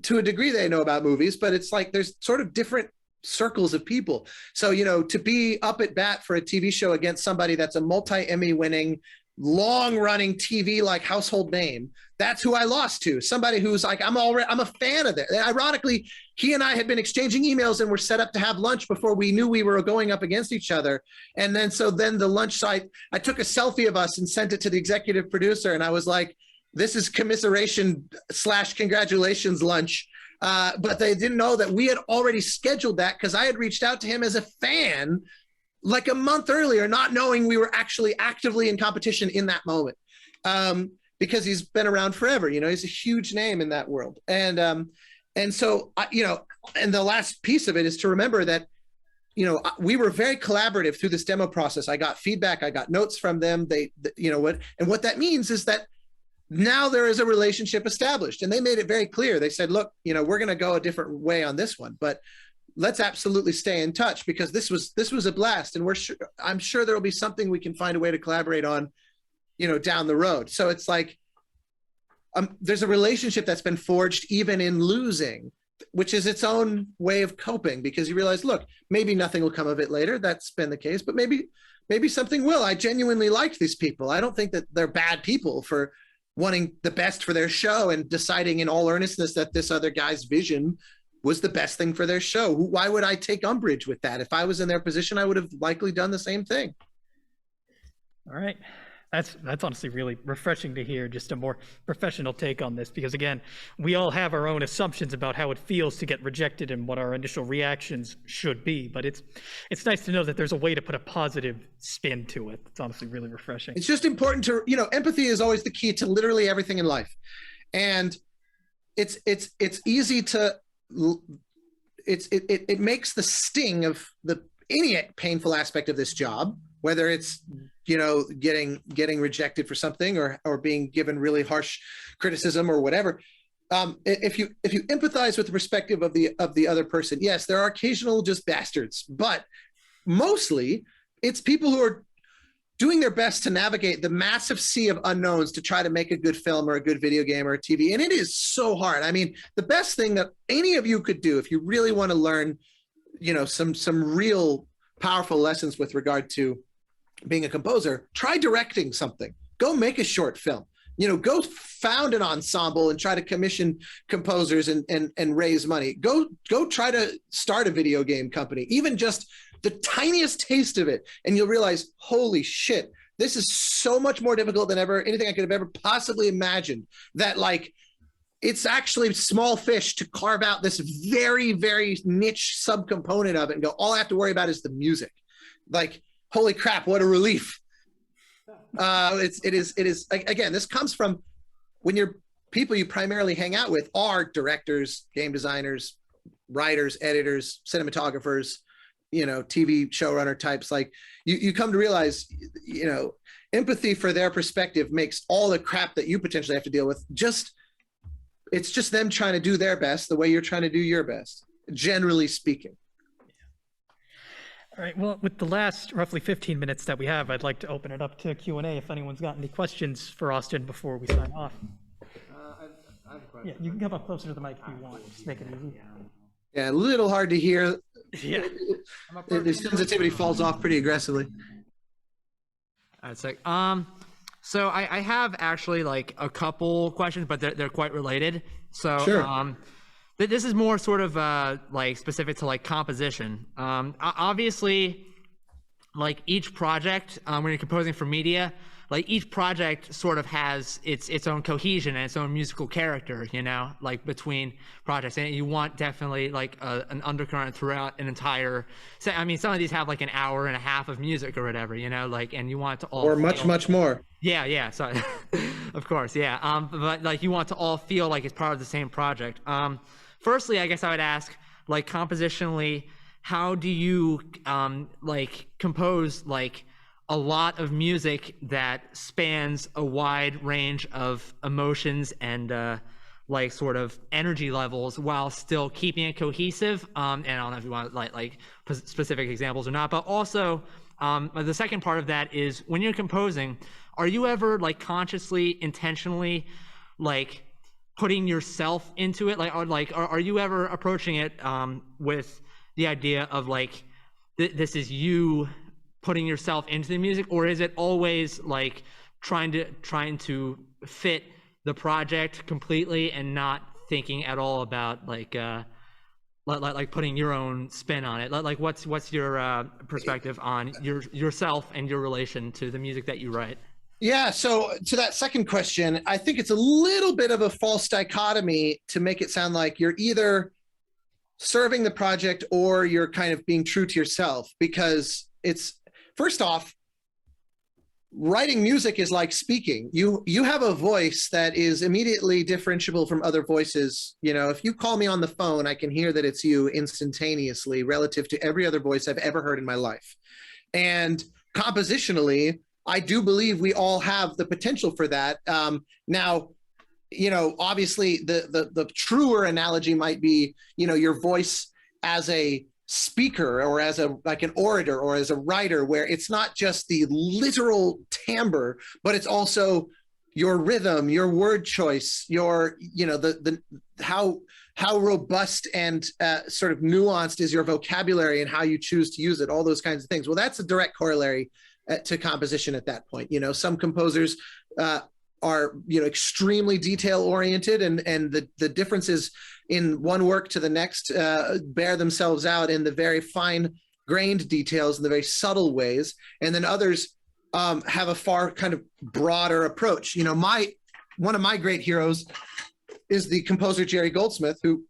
to a degree they know about movies, but it's like there's sort of different circles of people. So, to be up at bat for a TV show against somebody that's a multi-Emmy winning, long running TV like household name, that's who I lost to. Somebody who's like, I'm a fan of it. Ironically, he and I had been exchanging emails and were set up to have lunch before we knew we were going up against each other. And then the lunch site, I took a selfie of us and sent it to the executive producer. And I was like, this is commiseration / congratulations lunch. But they didn't know that we had already scheduled that, because I had reached out to him as a fan like a month earlier, not knowing we were actually actively in competition in that moment, because he's been around forever. He's a huge name in that world. And so, and the last piece of it is to remember that, we were very collaborative through this demo process. I got feedback, I got notes from them. What that means is that now there is a relationship established, and they made it very clear. They said, look, we're going to go a different way on this one, but let's absolutely stay in touch, because this was a blast. And I'm sure there'll be something we can find a way to collaborate on, down the road. So it's like, there's a relationship that's been forged even in losing, which is its own way of coping, because you realize, look, maybe nothing will come of it later. That's been the case, but maybe something will. I genuinely like these people. I don't think that they're bad people for wanting the best for their show and deciding in all earnestness that this other guy's vision was the best thing for their show. Why would I take umbrage with that? If I was in their position, I would have likely done the same thing. All right. That's honestly really refreshing to hear, just a more professional take on this, because again, we all have our own assumptions about how it feels to get rejected and what our initial reactions should be, but it's nice to know that there's a way to put a positive spin to it. It's honestly really refreshing. It's just important to, empathy is always the key to literally everything in life. And it's easy to, it makes the sting of any painful aspect of this job, whether it's getting rejected for something or being given really harsh criticism or whatever. If you empathize with the perspective of the other person, yes, there are occasional just bastards, but mostly it's people who are doing their best to navigate the massive sea of unknowns to try to make a good film or a good video game or a TV. And it is so hard. I mean, the best thing that any of you could do if you really want to learn, some real powerful lessons with regard to being a composer, try directing something. Go make a short film. Go found an ensemble and try to commission composers and raise money. Go try to start a video game company, even just the tiniest taste of it. And you'll realize, holy shit, this is so much more difficult than anything I could have ever possibly imagined. That like, it's actually small fish to carve out this very, very niche subcomponent of it and go, all I have to worry about is the music. Like, holy crap, what a relief. It is again, this comes from when you're people you primarily hang out with are directors, game designers, writers, editors, cinematographers, TV showrunner types. Like you come to realize, empathy for their perspective makes all the crap that you potentially have to deal with it's just them trying to do their best the way you're trying to do your best, generally speaking. All right, well, with the last roughly 15 minutes that we have, I'd like to open it up to Q&A if anyone's got any questions for Austin before we sign off. I have a question. Yeah, you can come up closer to the mic if you want. Just make it easy. Yeah, a little hard to hear. Yeah. The sensitivity falls off pretty aggressively. That's like, so I have actually like a couple questions, but they're quite related. So, sure. This is more sort of like specific to like composition. Obviously, like each project, when you're composing for media, like each project sort of has its own cohesion and its own musical character, like between projects. And you want definitely like an undercurrent throughout an entire set. I mean, some of these have like an hour and a half of music or whatever, like, and you want it to all or much more. Yeah. So, of course, yeah. But like you want to all feel like it's part of the same project. Firstly, I guess I would ask, like compositionally, how do you like compose like a lot of music that spans a wide range of emotions and like sort of energy levels while still keeping it cohesive? And I don't know if you want like specific examples or not, but also the second part of that is when you're composing, are you ever like consciously, intentionally like putting yourself into it? Are you ever approaching it with the idea of like this is you putting yourself into the music, or is it always like trying to fit the project completely and not thinking at all about like putting your own spin on it? Like what's your perspective on yourself and your relation to the music that you write? Yeah, so to that second question, I think it's a little bit of a false dichotomy to make it sound like you're either serving the project or you're kind of being true to yourself, because it's, first off, writing music is like speaking. You have a voice that is immediately differentiable from other voices. If you call me on the phone, I can hear that it's you instantaneously relative to every other voice I've ever heard in my life. And compositionally, I do believe we all have the potential for that. Now, obviously the truer analogy might be, your voice as a speaker or as like an orator or as a writer, where it's not just the literal timbre, but it's also your rhythm, your word choice, your, how robust and sort of nuanced is your vocabulary and how you choose to use it, all those kinds of things. Well, that's a direct corollary to composition at that point. Some composers are extremely detail oriented, and the differences in one work to the next bear themselves out in the very fine grained details and the very subtle ways. And then others have a far kind of broader approach. One of my great heroes is the composer Jerry Goldsmith, who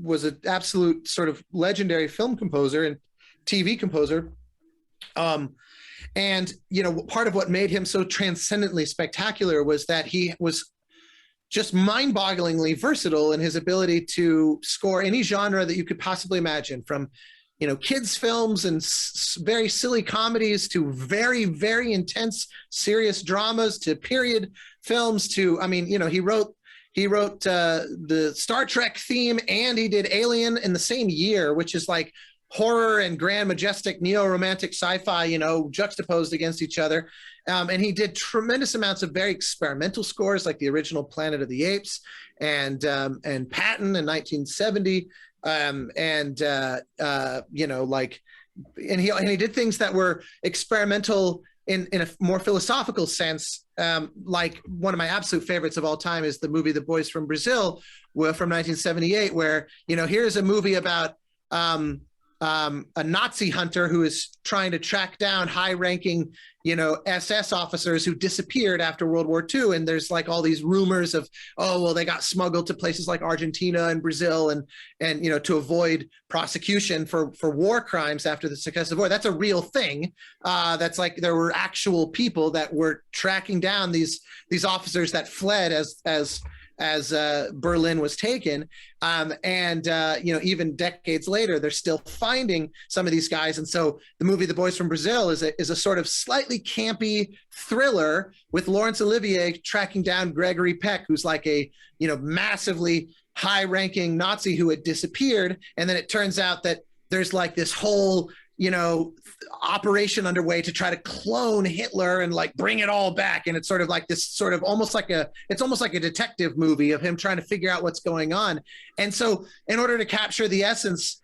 was an absolute sort of legendary film composer and TV composer. And, part of what made him so transcendently spectacular was that he was just mind-bogglingly versatile in his ability to score any genre that you could possibly imagine, from, kids' films and very silly comedies to very, very intense, serious dramas to period films to, he wrote the Star Trek theme, and he did Alien in the same year, which is like horror and grand, majestic, neo-romantic sci-fi, juxtaposed against each other. And he did tremendous amounts of very experimental scores, like the original Planet of the Apes and Patton in 1970. And he did things that were experimental in a more philosophical sense. Like one of my absolute favorites of all time is the movie The Boys from Brazil from 1978, where, here's a movie about a Nazi hunter who is trying to track down high-ranking, SS officers who disappeared after World War II. And there's like all these rumors of, oh, well, they got smuggled to places like Argentina and Brazil, and to avoid prosecution for war crimes after the successive war. That's a real thing. That's like there were actual people that were tracking down these officers that fled as Berlin was taken. Even decades later, they're still finding some of these guys. And so the movie The Boys from Brazil is a sort of slightly campy thriller with Laurence Olivier tracking down Gregory Peck, who's like a, massively high-ranking Nazi who had disappeared. And then it turns out that there's like this whole operation underway to try to clone Hitler and like bring it all back. And it's sort of like this sort of almost like a detective movie of him trying to figure out what's going on. And so in order to capture the essence,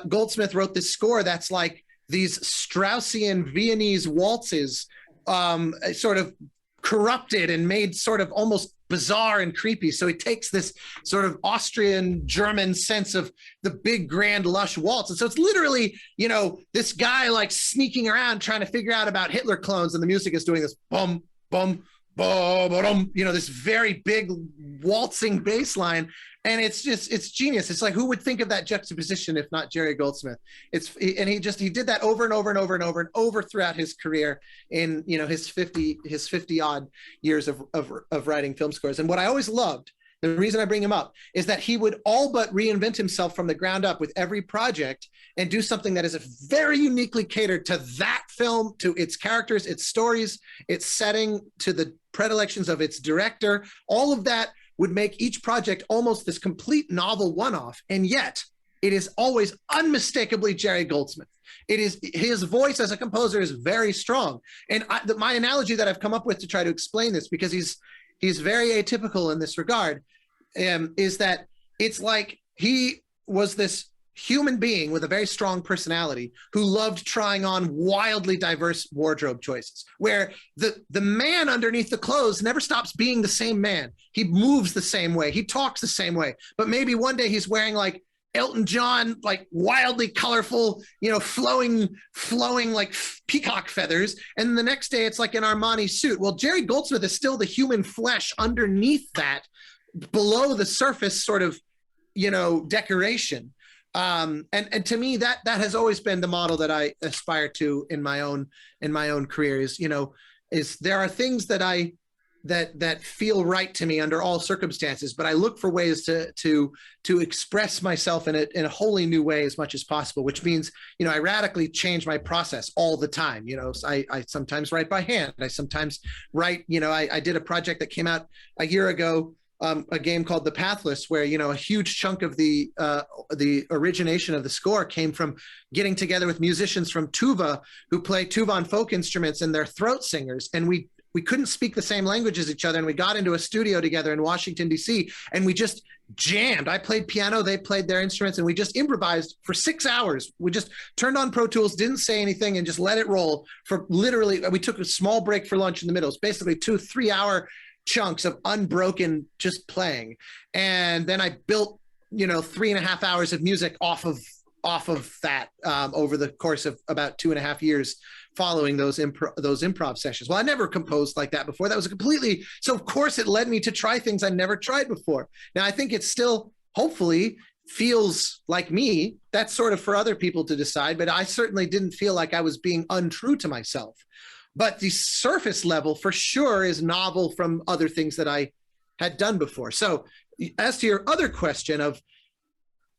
Goldsmith wrote this score that's like these Straussian Viennese waltzes, sort of corrupted and made sort of almost bizarre and creepy. So he takes this sort of Austrian German sense of the big grand lush waltz. And so it's literally, this guy like sneaking around trying to figure out about Hitler clones, and the music is doing this bum, bum, bum, bum, this very big waltzing bass line. And it's genius. It's like, who would think of that juxtaposition if not Jerry Goldsmith? He did that over and over and over and over and over throughout his career in, his 50 odd years of writing film scores. And what I always loved, the reason I bring him up, is that he would all but reinvent himself from the ground up with every project and do something that is very uniquely catered to that film, to its characters, its stories, its setting, to the predilections of its director. All of that would make each project almost this complete novel one-off. And yet it is always unmistakably Jerry Goldsmith. It is, his voice as a composer is very strong. And my analogy that I've come up with to try to explain this, because he's very atypical in this regard, is that it's like he was this human being with a very strong personality who loved trying on wildly diverse wardrobe choices, where the man underneath the clothes never stops being the same man. He moves the same way. He talks the same way. But maybe one day he's wearing like Elton John, like wildly colorful, flowing like peacock feathers. And the next day it's like an Armani suit. Well, Jerry Goldsmith is still the human flesh underneath that, below the surface sort of, decoration. And to me, that has always been the model that I aspire to in my own career. Is there are things that feel right to me under all circumstances, but I look for ways to express myself in a wholly new way as much as possible, which means, I radically change my process all the time. I sometimes write by hand. I sometimes write, I did a project that came out a year ago, a game called The Pathless, where a huge chunk of the origination of the score came from getting together with musicians from Tuva who play Tuvan folk instruments, and they're throat singers, and we couldn't speak the same language as each other, and we got into a studio together in Washington, D.C., and we just jammed. I played piano, they played their instruments, and we just improvised for 6 hours. We just turned on Pro Tools, didn't say anything, and just let it roll for literally, we took a small break for lunch in the middle. It's basically 2-3 hour chunks of unbroken just playing. And then I built 3.5 hours of music off of that over the course of about 2.5 years following those improv sessions. Well, I never composed like that before. That was so of course it led me to try things I never tried before. Now I think it still hopefully feels like me. That's sort of for other people to decide, but I certainly didn't feel like I was being untrue to myself. But the surface level for sure is novel from other things that I had done before. So as to your other question of,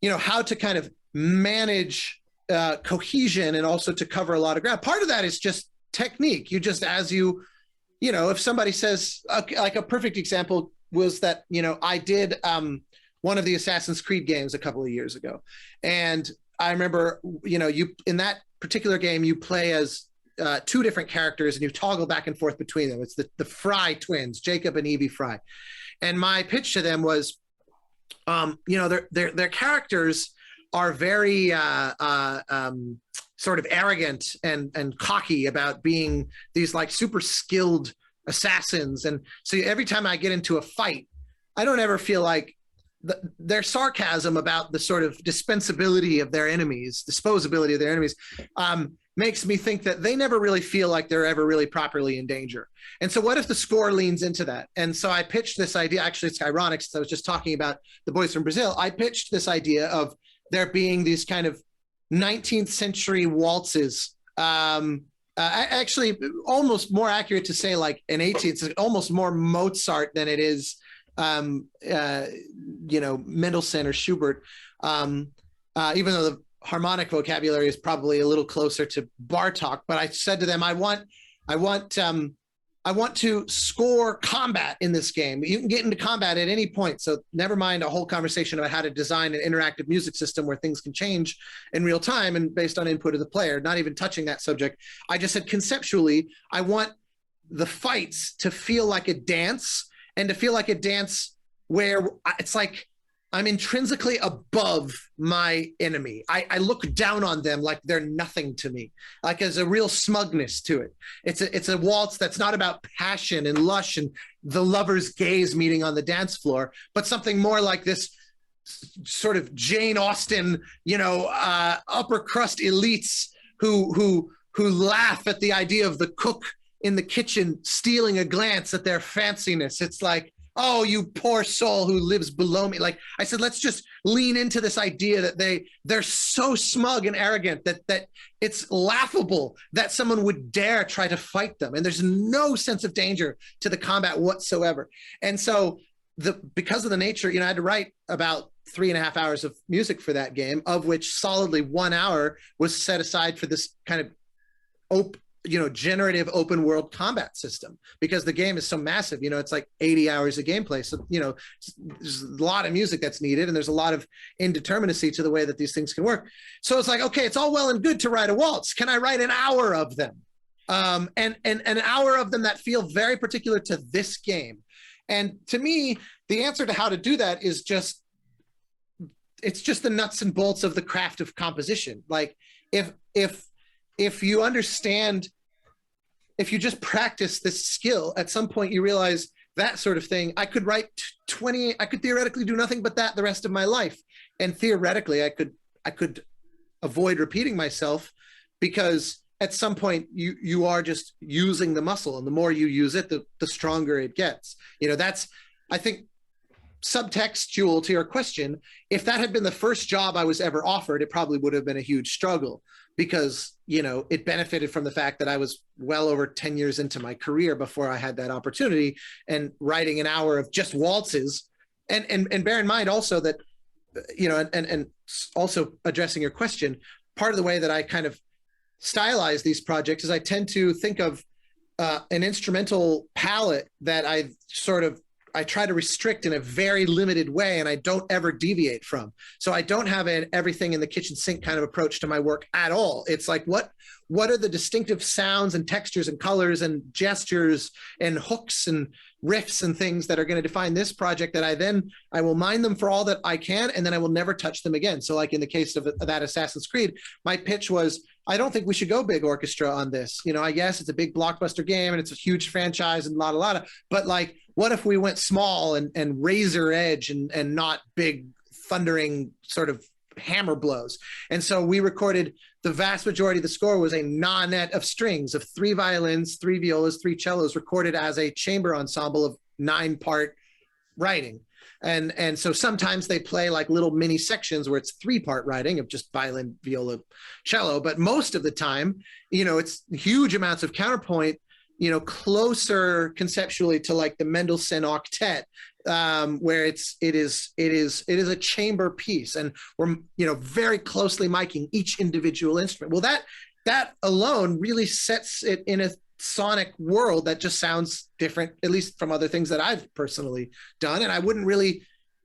how to kind of manage cohesion and also to cover a lot of ground, part of that is just technique. You just, if somebody says, like a perfect example was that, I did one of the Assassin's Creed games a couple of years ago. And I remember, you in that particular game, you play as two different characters and you toggle back and forth between them. It's the Fry twins, Jacob and Evie Fry. And my pitch to them was, their characters are very sort of arrogant and cocky about being these like super skilled assassins. And so every time I get into a fight, I don't ever feel like their sarcasm about the sort of disposability of their enemies, makes me think that they never really feel like they're ever really properly in danger. And so what if the score leans into that? And so I pitched this idea. Actually, it's ironic, since I was just talking about the boys from Brazil. I pitched this idea of there being these kind of 19th century waltzes, actually almost more accurate to say like an 18th, almost more Mozart than it is Mendelssohn or Schubert, even though the harmonic vocabulary is probably a little closer to Bartok. But I said to them, I want to score combat in this game. You can get into combat at any point. So never mind a whole conversation about how to design an interactive music system where things can change in real time and based on input of the player, not even touching that subject. I just said conceptually, I want the fights to feel like a dance, and to feel like a dance where it's like I'm intrinsically above my enemy. I look down on them like they're nothing to me. Like there's a real smugness to it. It's a waltz that's not about passion and lush and the lover's gaze meeting on the dance floor, but something more like this sort of Jane Austen, upper crust elites who laugh at the idea of the cook in the kitchen stealing a glance at their fanciness. It's like, oh, you poor soul who lives below me. Like I said, let's just lean into this idea that they're so smug and arrogant that it's laughable that someone would dare try to fight them. And there's no sense of danger to the combat whatsoever. And so because of the nature, I had to write about 3.5 hours of music for that game, of which solidly 1 hour was set aside for this kind of generative open world combat system, because the game is so massive. It's like 80 hours of gameplay. So, there's a lot of music that's needed, and there's a lot of indeterminacy to the way that these things can work. So it's like, okay, it's all well and good to write a waltz. Can I write an hour of them? And an hour of them that feel very particular to this game. And to me, the answer to how to do that is it's just the nuts and bolts of the craft of composition. Like if you understand, if you just practice this skill, at some point you realize that sort of thing, I could write 20, I could theoretically do nothing but that the rest of my life. And theoretically, I could avoid repeating myself, because at some point you are just using the muscle, and the more you use it, the stronger it gets. That's, I think, subtextual to your question. If that had been the first job I was ever offered, it probably would have been a huge struggle, because it benefited from the fact that I was well over 10 years into my career before I had that opportunity, and writing an hour of just waltzes. And bear in mind also that, and also addressing your question, part of the way that I kind of stylize these projects is I tend to think of an instrumental palette that I try to restrict in a very limited way, and I don't ever deviate from. So I don't have an everything in the kitchen sink kind of approach to my work at all. It's like, what are the distinctive sounds and textures and colors and gestures and hooks and riffs and things that are going to define this project, that I will mine them for all that I can, and then I will never touch them again. So like in the case of that Assassin's Creed, my pitch was, I don't think we should go big orchestra on this. I guess it's a big blockbuster game and it's a huge franchise and a but like, what if we went small and razor edge and not big thundering sort of hammer blows? And so we recorded, the vast majority of the score was a nonet of strings, of 3 violins, 3 violas, 3 cellos, recorded as a chamber ensemble of 9-part writing. And so sometimes they play like little mini sections where it's 3-part writing of just violin, viola, cello. But most of the time, it's huge amounts of counterpoint, closer conceptually to like the Mendelssohn octet, where it is a chamber piece, and we're very closely miking each individual instrument. Well, that alone really sets it in a sonic world that just sounds different, at least from other things that I've personally done. And I wouldn't really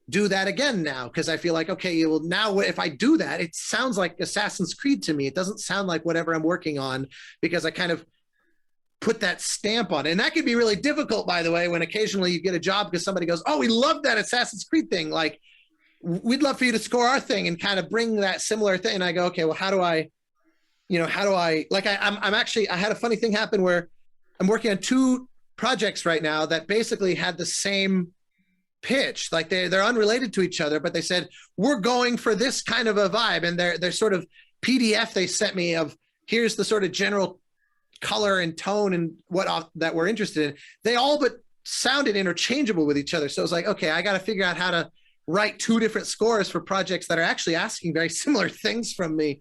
do that again now, because I feel like, okay, well, now if I do that, it sounds like Assassin's Creed to me. It doesn't sound like whatever I'm working on, because I kind of put that stamp on it. And that can be really difficult, by the way, when occasionally you get a job because somebody goes, oh, we love that Assassin's Creed thing. Like, we'd love for you to score our thing and kind of bring that similar thing. And I go, okay, well, how do I, like, I had a funny thing happen where I'm working on 2 projects right now that basically had the same pitch. Like they're unrelated to each other, but they said, we're going for this kind of a vibe. And they're sort of PDF they sent me of, here's the sort of general color and tone and what that we're interested in. They all but sounded interchangeable with each other. So I was like, okay, I got to figure out how to write 2 different scores for projects that are actually asking very similar things from me.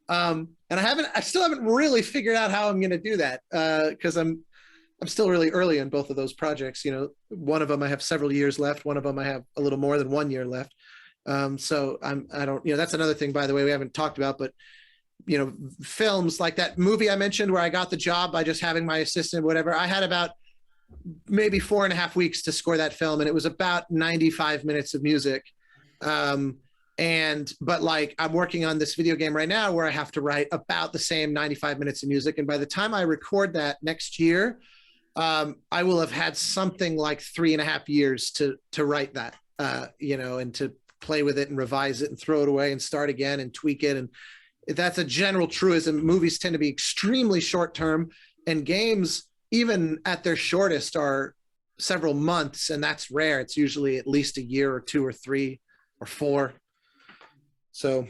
And I still haven't really figured out how I'm going to do that, because I'm still really early in both of those projects. You know, one of them I have several years left. One of them I have a little more than 1 year left. So I don't, you know, that's another thing, by the way, we haven't talked about, but you know, films like that movie I mentioned where I got the job by just having my assistant, whatever. I had about maybe 4.5 weeks to score that film, and it was about 95 minutes of music. But like I'm working on this video game right now where I have to write about the same 95 minutes of music. And by the time I record that next year, I will have had something like 3.5 years to write that, you know, and to play with it and revise it and throw it away and start again and tweak it. And that's a general truism. Movies tend to be extremely short term, and games, even at their shortest, are several months, and that's rare. It's usually at least a year or 2 or 3 or 4. So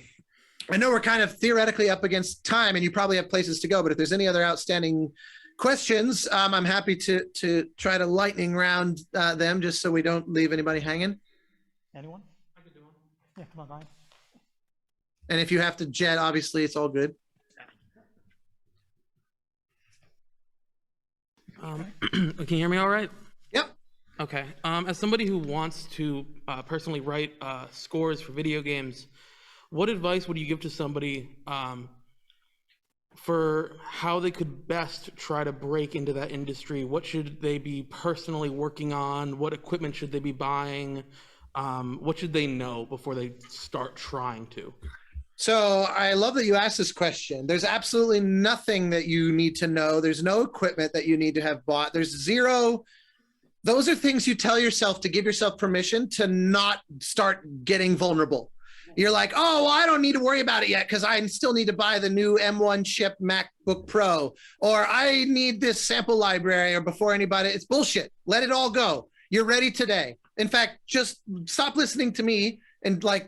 I know we're kind of theoretically up against time, and you probably have places to go, but if there's any other outstanding questions, I'm happy to try to lightning round them just so we don't leave anybody hanging. Anyone? I could do one. Yeah, come on, Ryan. And if you have to jet, obviously it's all good. Can you hear me all right? Yep. Okay. As somebody who wants to personally write scores for video games, what advice would you give to somebody for how they could best try to break into that industry? What should they be personally working on? What equipment should they be buying? What should they know before they start trying to? So I love that you asked this question. There's absolutely nothing that you need to know. There's no equipment that you need to have bought. There's zero. Those are things you tell yourself to give yourself permission to not start getting vulnerable. You're like, oh, well, I don't need to worry about it yet because I still need to buy the new M1 chip MacBook Pro, or I need this sample library, or before anybody. It's bullshit. Let it all go. You're ready today. In fact, just stop listening to me and like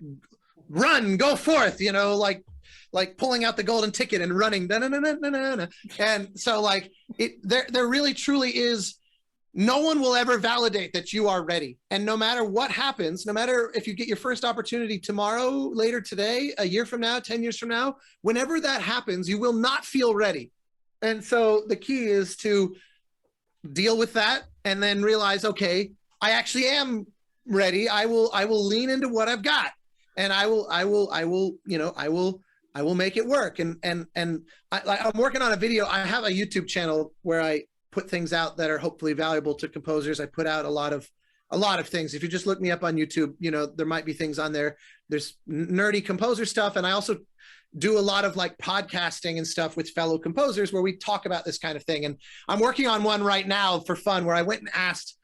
run, go forth, you know, like pulling out the golden ticket and running. And so like there really truly is, no one will ever validate that you are ready. And no matter what happens, no matter if you get your first opportunity tomorrow, later today, a year from now, 10 years from now, whenever that happens, you will not feel ready. And so the key is to deal with that and then realize, okay, I actually am ready. I will lean into what I've got, and I will make it work. And I'm working on a video. I have a YouTube channel where I put things out that are hopefully valuable to composers. I put out a lot of things. If you just look me up on YouTube, you know, there might be things on there. There's nerdy composer stuff. And I also do a lot of like podcasting and stuff with fellow composers where we talk about this kind of thing. And I'm working on one right now for fun where I went and asked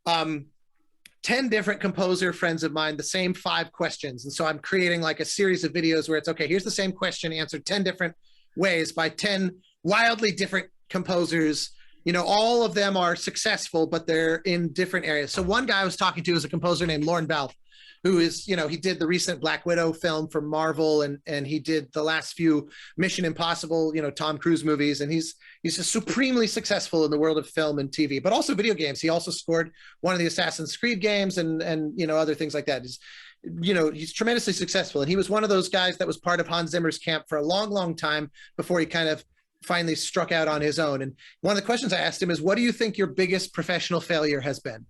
10 different composer friends of mine the same 5 questions. And so I'm creating like a series of videos where it's, okay, here's the same question answered 10 different ways by 10 wildly different composers. You know, all of them are successful, but they're in different areas. So one guy I was talking to is a composer named Lorne Balfe, who is, you know, he did the recent Black Widow film from Marvel, and he did the last few Mission Impossible, you know, Tom Cruise movies. And he's just supremely successful in the world of film and TV, but also video games. He also scored one of the Assassin's Creed games and you know, other things like that. He's tremendously successful. And he was one of those guys that was part of Hans Zimmer's camp for a long, long time before he kind of finally struck out on his own. And one of the questions I asked him is, what do you think your biggest professional failure has been?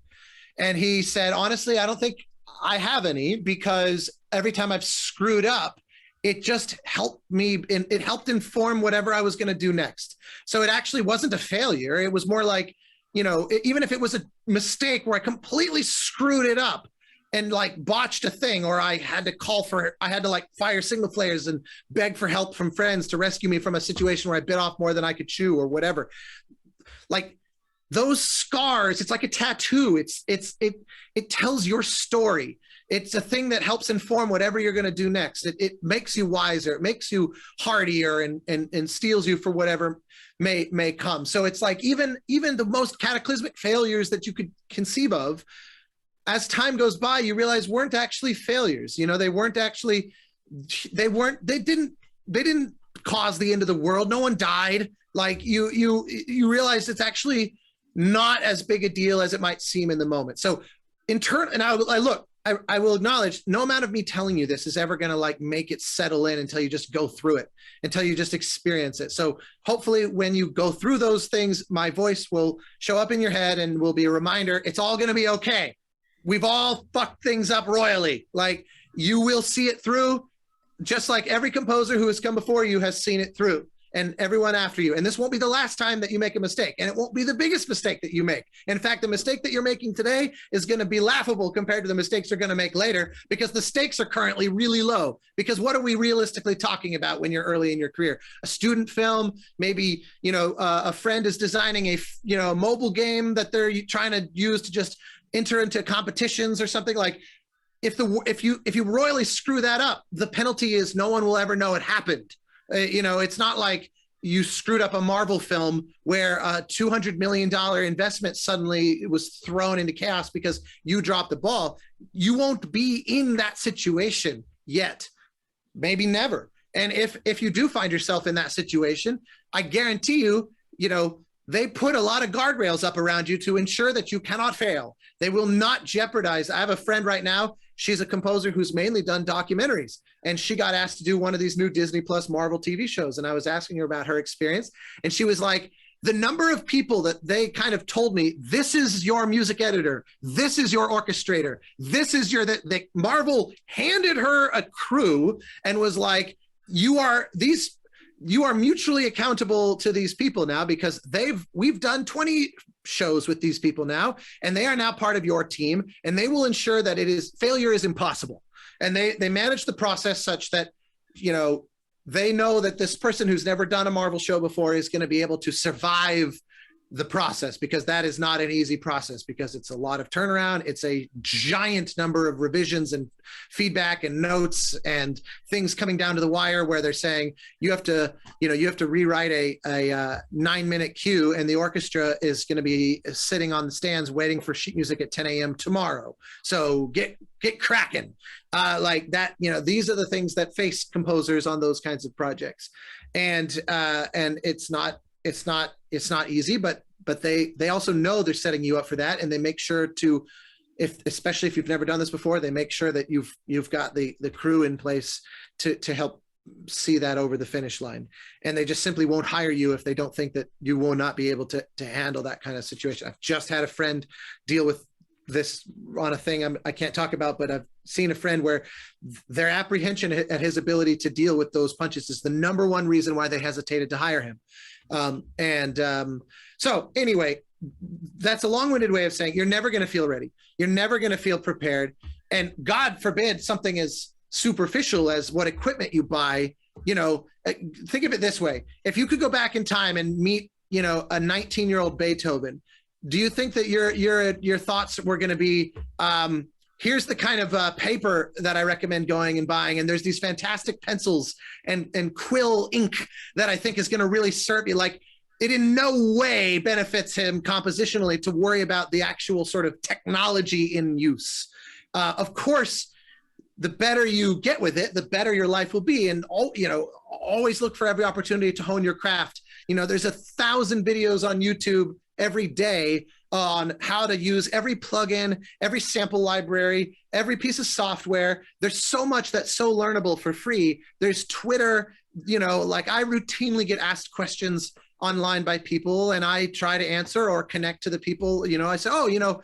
And he said, honestly, I don't think I have any, because every time I've screwed up, it just helped me, it helped inform whatever I was going to do next. So it actually wasn't a failure. It was more like, you know, even if it was a mistake where I completely screwed it up and like botched a thing, or I had to like fire signal flares and beg for help from friends to rescue me from a situation where I bit off more than I could chew or whatever. Like those scars, it's like a tattoo. It tells your story. It's a thing that helps inform whatever you're going to do next. It makes you wiser. It makes you hardier and steels you for whatever may come. So it's like even the most cataclysmic failures that you could conceive of, as time goes by, you realize weren't actually failures. You know, they didn't cause the end of the world. No one died. Like you realize it's actually not as big a deal as it might seem in the moment. So in turn, and I will acknowledge no amount of me telling you this is ever going to like make it settle in until you just go through it, until you just experience it. So hopefully when you go through those things, my voice will show up in your head and will be a reminder, it's all going to be okay. We've all fucked things up royally. Like you will see it through, just like every composer who has come before you has seen it through, and everyone after you. And this won't be the last time that you make a mistake, and it won't be the biggest mistake that you make. In fact, the mistake that you're making today is going to be laughable compared to the mistakes you're going to make later, because the stakes are currently really low. Because what are we realistically talking about when you're early in your career? A student film, maybe, you know, a friend is designing a, you know, a mobile game that they're trying to use to just enter into competitions or something. Like if you royally screw that up, the penalty is no one will ever know it happened. You know, it's not like you screwed up a Marvel film where a $200 million investment suddenly was thrown into chaos because you dropped the ball. You won't be in that situation yet, maybe never. And if you do find yourself in that situation, I guarantee you, you know, they put a lot of guardrails up around you to ensure that you cannot fail. They will not jeopardize. I have a friend right now. She's a composer who's mainly done documentaries, and she got asked to do one of these new Disney Plus Marvel TV shows. And I was asking her about her experience, and she was like, the number of people that they kind of told me, this is your music editor, this is your orchestrator, this is your, that Marvel handed her a crew and was like, you are mutually accountable to these people now, because we've done 20 shows with these people now, and they are now part of your team, and they will ensure that failure is impossible. And they manage the process such that, you know, they know that this person who's never done a Marvel show before is going to be able to survive the process, because that is not an easy process, because it's a lot of turnaround. It's a giant number of revisions and feedback and notes and things coming down to the wire where they're saying you have to rewrite a 9-minute cue, and the orchestra is going to be sitting on the stands waiting for sheet music at 10 a.m. tomorrow. So get cracking. Like that, you know, these are the things that face composers on those kinds of projects. And it's not easy, but they also know they're setting you up for that, and they make sure to, especially if you've never done this before, they make sure that you've got the crew in place to help see that over the finish line. And they just simply won't hire you if they don't think that you will not be able to handle that kind of situation. I've just had a friend deal with this on a thing I can't talk about, but I've seen a friend where their apprehension at his ability to deal with those punches is the number one reason why they hesitated to hire him. So anyway, that's a long-winded way of saying you're never going to feel ready. You're never going to feel prepared. And God forbid something as superficial as what equipment you buy, you know, think of it this way. If you could go back in time and meet, you know, a 19-year-old Beethoven, do you think that your thoughts were going to be, here's the kind of paper that I recommend going and buying, and there's these fantastic pencils and quill ink that I think is going to really serve you? Like, it in no way benefits him compositionally to worry about the actual sort of technology in use. Of course, the better you get with it, the better your life will be. And always look for every opportunity to hone your craft. You know, there's 1,000 videos on YouTube every day on how to use every plugin, every sample library, every piece of software. There's so much that's so learnable for free. There's Twitter, you know, like I routinely get asked questions online by people, and I try to answer or connect to the people. You know, I say, oh, you know,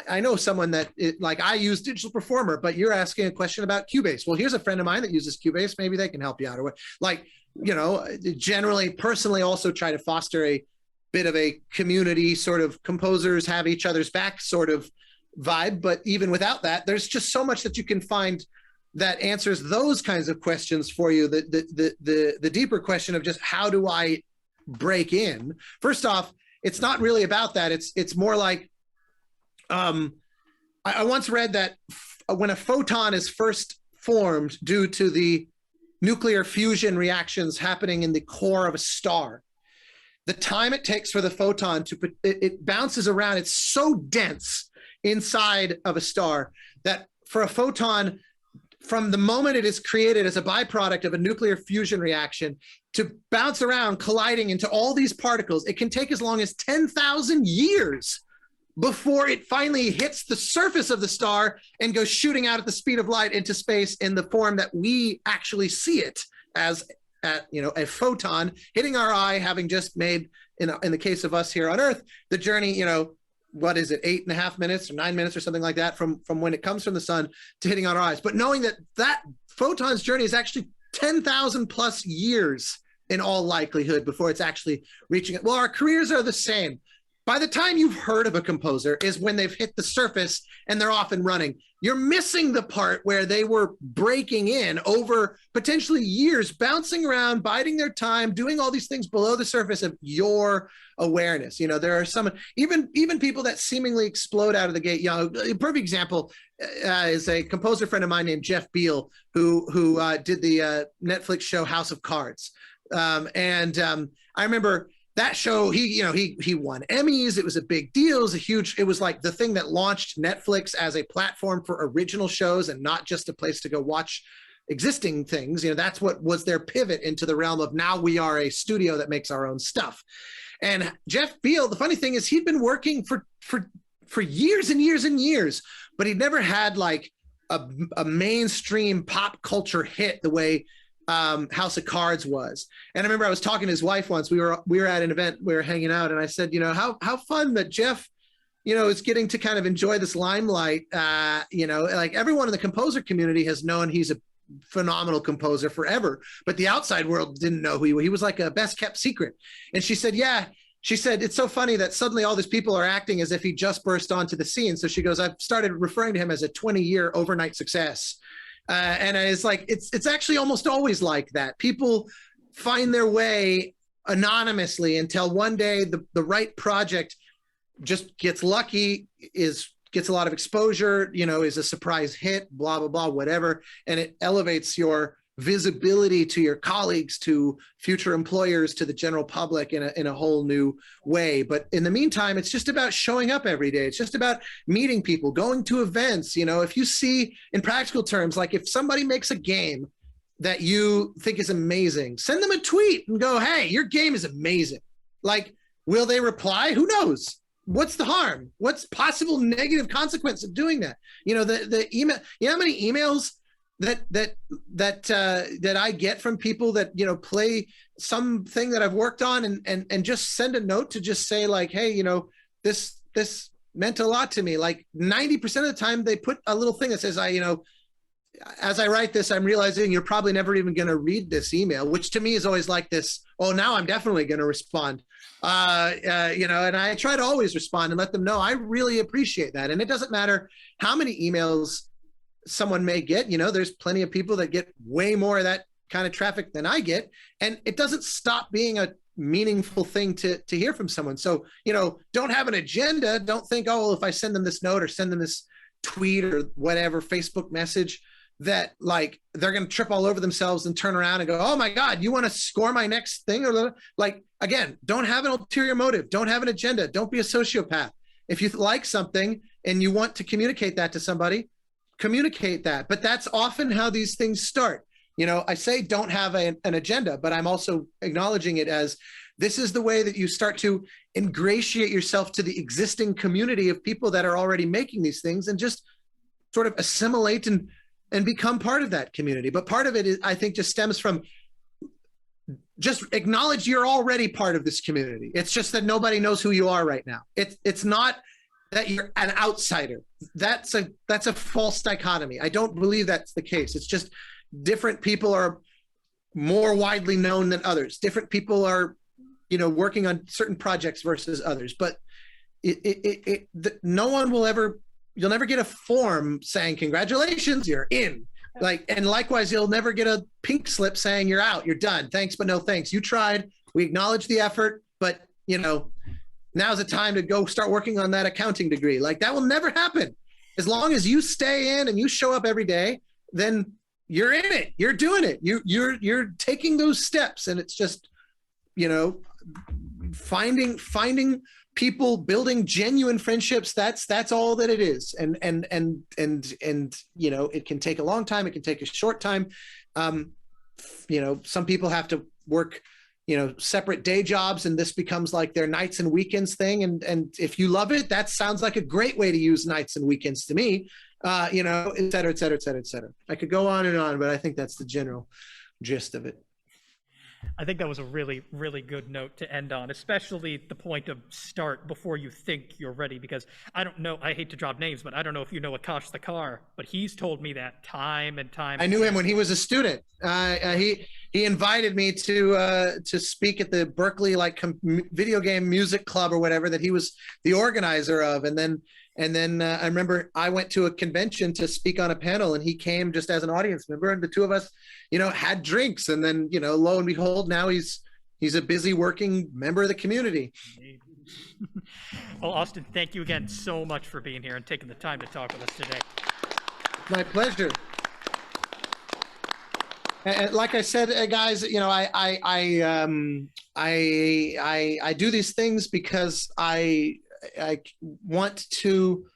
I know someone that like I use Digital Performer, but you're asking a question about Cubase. Well, here's a friend of mine that uses Cubase. Maybe they can help you out, or what. Like, you know, generally, personally also try to foster a bit of a community sort of composers have each other's back sort of vibe. But even without that, there's just so much that you can find that answers those kinds of questions for you. The deeper question of just how do I break in? First off, it's not really about that. It's more like, I once read that when a photon is first formed due to the nuclear fusion reactions happening in the core of a star, the time it takes for the photon it bounces around, it's so dense, inside of a star, that for a photon, from the moment it is created as a byproduct of a nuclear fusion reaction to bounce around, colliding into all these particles, it can take as long as 10,000 years before it finally hits the surface of the star and goes shooting out at the speed of light into space in the form that we actually see it as, a photon hitting our eye, having just made, in the case of us here on Earth, the journey, what is it, 8.5 minutes or 9 minutes or something like that from when it comes from the sun to hitting our eyes. But knowing that photon's journey is actually 10,000 plus years in all likelihood before it's actually reaching it. Well, our careers are the same. By the time you've heard of a composer is when they've hit the surface and they're off and running. You're missing the part where they were breaking in over potentially years, bouncing around, biding their time, doing all these things below the surface of your awareness. There are some, even people that seemingly explode out of the gate. A perfect example is a composer friend of mine named Jeff Beal, who did the Netflix show House of Cards. I remember that show, he won Emmys. It was a big deal. It was like the thing that launched Netflix as a platform for original shows and not just a place to go watch existing things. That's what was their pivot into the realm of now we are a studio that makes our own stuff. And Jeff Beal, the funny thing is he'd been working for years and years and years, but he'd never had like a mainstream pop culture hit the way House of Cards was. And I remember I was talking to his wife once. We were at an event, we were hanging out, and I said, how fun that Jeff, is getting to kind of enjoy this limelight. Like everyone in the composer community has known he's a phenomenal composer forever, but the outside world didn't know who he was like a best kept secret. And she said, yeah. She said, it's so funny that suddenly all these people are acting as if he just burst onto the scene. So she goes, I've started referring to him as a 20-year overnight success. And it's like, it's actually almost always like that. People find their way anonymously until one day the right project just gets lucky, gets a lot of exposure, is a surprise hit, blah, blah, blah, whatever. And it elevates your visibility to your colleagues, to future employers, to the general public in a whole new way. But in the meantime, it's just about showing up every day. It's just about meeting people, going to events. If you see, in practical terms, like if somebody makes a game that you think is amazing, send them a tweet and go, hey, your game is amazing. Like, will they reply? Who knows? What's the harm? What's possible negative consequence of doing that? The email, how many emails that I get from people that play something that I've worked on and just send a note to just say like, hey, this meant a lot to me. Like 90% of the time they put a little thing that says, as I write this, I'm realizing you're probably never even going to read this email, which to me is always like this, oh, now I'm definitely going to respond. And I try to always respond and let them know I really appreciate that. And it doesn't matter how many emails someone may get, there's plenty of people that get way more of that kind of traffic than I get. And it doesn't stop being a meaningful thing to hear from someone. So, don't have an agenda. Don't think, oh, well, if I send them this note or send them this tweet or whatever, Facebook message, that like they're going to trip all over themselves and turn around and go, oh my God, you want to score my next thing? Or like, again, don't have an ulterior motive. Don't have an agenda. Don't be a sociopath. If you like something and you want to communicate that to somebody, communicate that. But that's often how these things start. I say don't have an agenda, but I'm also acknowledging it as this is the way that you start to ingratiate yourself to the existing community of people that are already making these things and just sort of assimilate and become part of that community. But part of it is, I think, just stems from just acknowledge you're already part of this community. It's just that nobody knows who you are right now. It's not that you're an outsider. That's a false dichotomy. I don't believe that's the case. It's just different people are more widely known than others. Different people are, working on certain projects versus others. But no one will ever, you'll never get a form saying, congratulations, you're in. And likewise, you'll never get a pink slip saying you're out, you're done. Thanks, but no thanks. You tried. We acknowledge the effort, but now's the time to go start working on that accounting degree. Like that will never happen. As long as you stay in and you show up every day, then you're in it. You're doing it. You're taking those steps, and it's just, finding people building genuine friendships. That's all that it is. And you know, it can take a long time, it can take a short time. You know, some people have to work, you know, separate day jobs, and this becomes like their nights and weekends thing. And if you love it, that sounds like a great way to use nights and weekends to me. You know, et cetera, et cetera, et cetera, et cetera. I could go on and on, but I think that's the general gist of it. I think that was a really, really good note to end on, especially the point of start before you think you're ready, because I don't know, I hate to drop names, but I don't know if you know Akash the Car, but he's told me that time and time. I knew him when he was a student. He invited me to speak at the Berkeley video game music club or whatever that he was the organizer of. And then I remember I went to a convention to speak on a panel, and he came just as an audience member, and the two of us, you know, had drinks. And then, you know, lo and behold, now he's a busy working member of the community. Well, Austin, thank you again so much for being here and taking the time to talk with us today. My pleasure. And like I said, guys, you know, I do these things because I want to,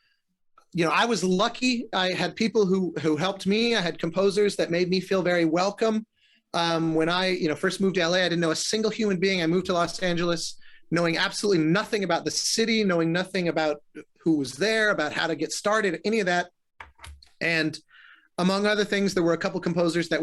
you know, I was lucky. I had people who helped me. I had composers that made me feel very welcome. When I, you know, first moved to LA, I didn't know a single human being. I moved to Los Angeles knowing absolutely nothing about the city, knowing nothing about who was there, about how to get started, any of that. And among other things, there were a couple composers that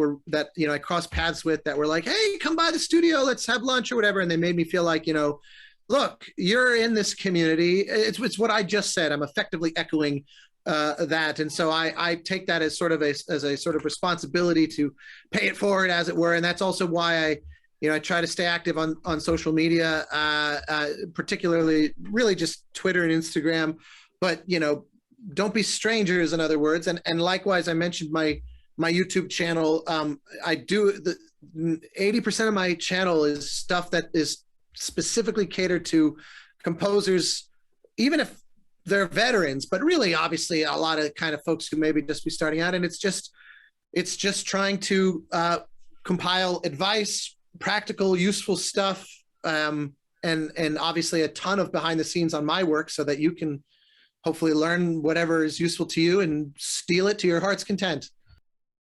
you know, I crossed paths with that were like, hey, come by the studio, let's have lunch or whatever. And they made me feel like, you know, look, you're in this community. It's what I just said. I'm effectively echoing that. And so I take that as sort of a sort of responsibility to pay it forward, as it were. And that's also why I try to stay active on social media, particularly really just Twitter and Instagram. But, you know, don't be strangers, in other words. And likewise, I mentioned my YouTube channel. I do 80% of my channel is stuff that is specifically catered to composers, even if they're veterans, but really obviously a lot of kind of folks who maybe just be starting out. And it's just trying to compile advice, practical, useful stuff, and obviously a ton of behind the scenes on my work, so that you can hopefully learn whatever is useful to you and steal it to your heart's content.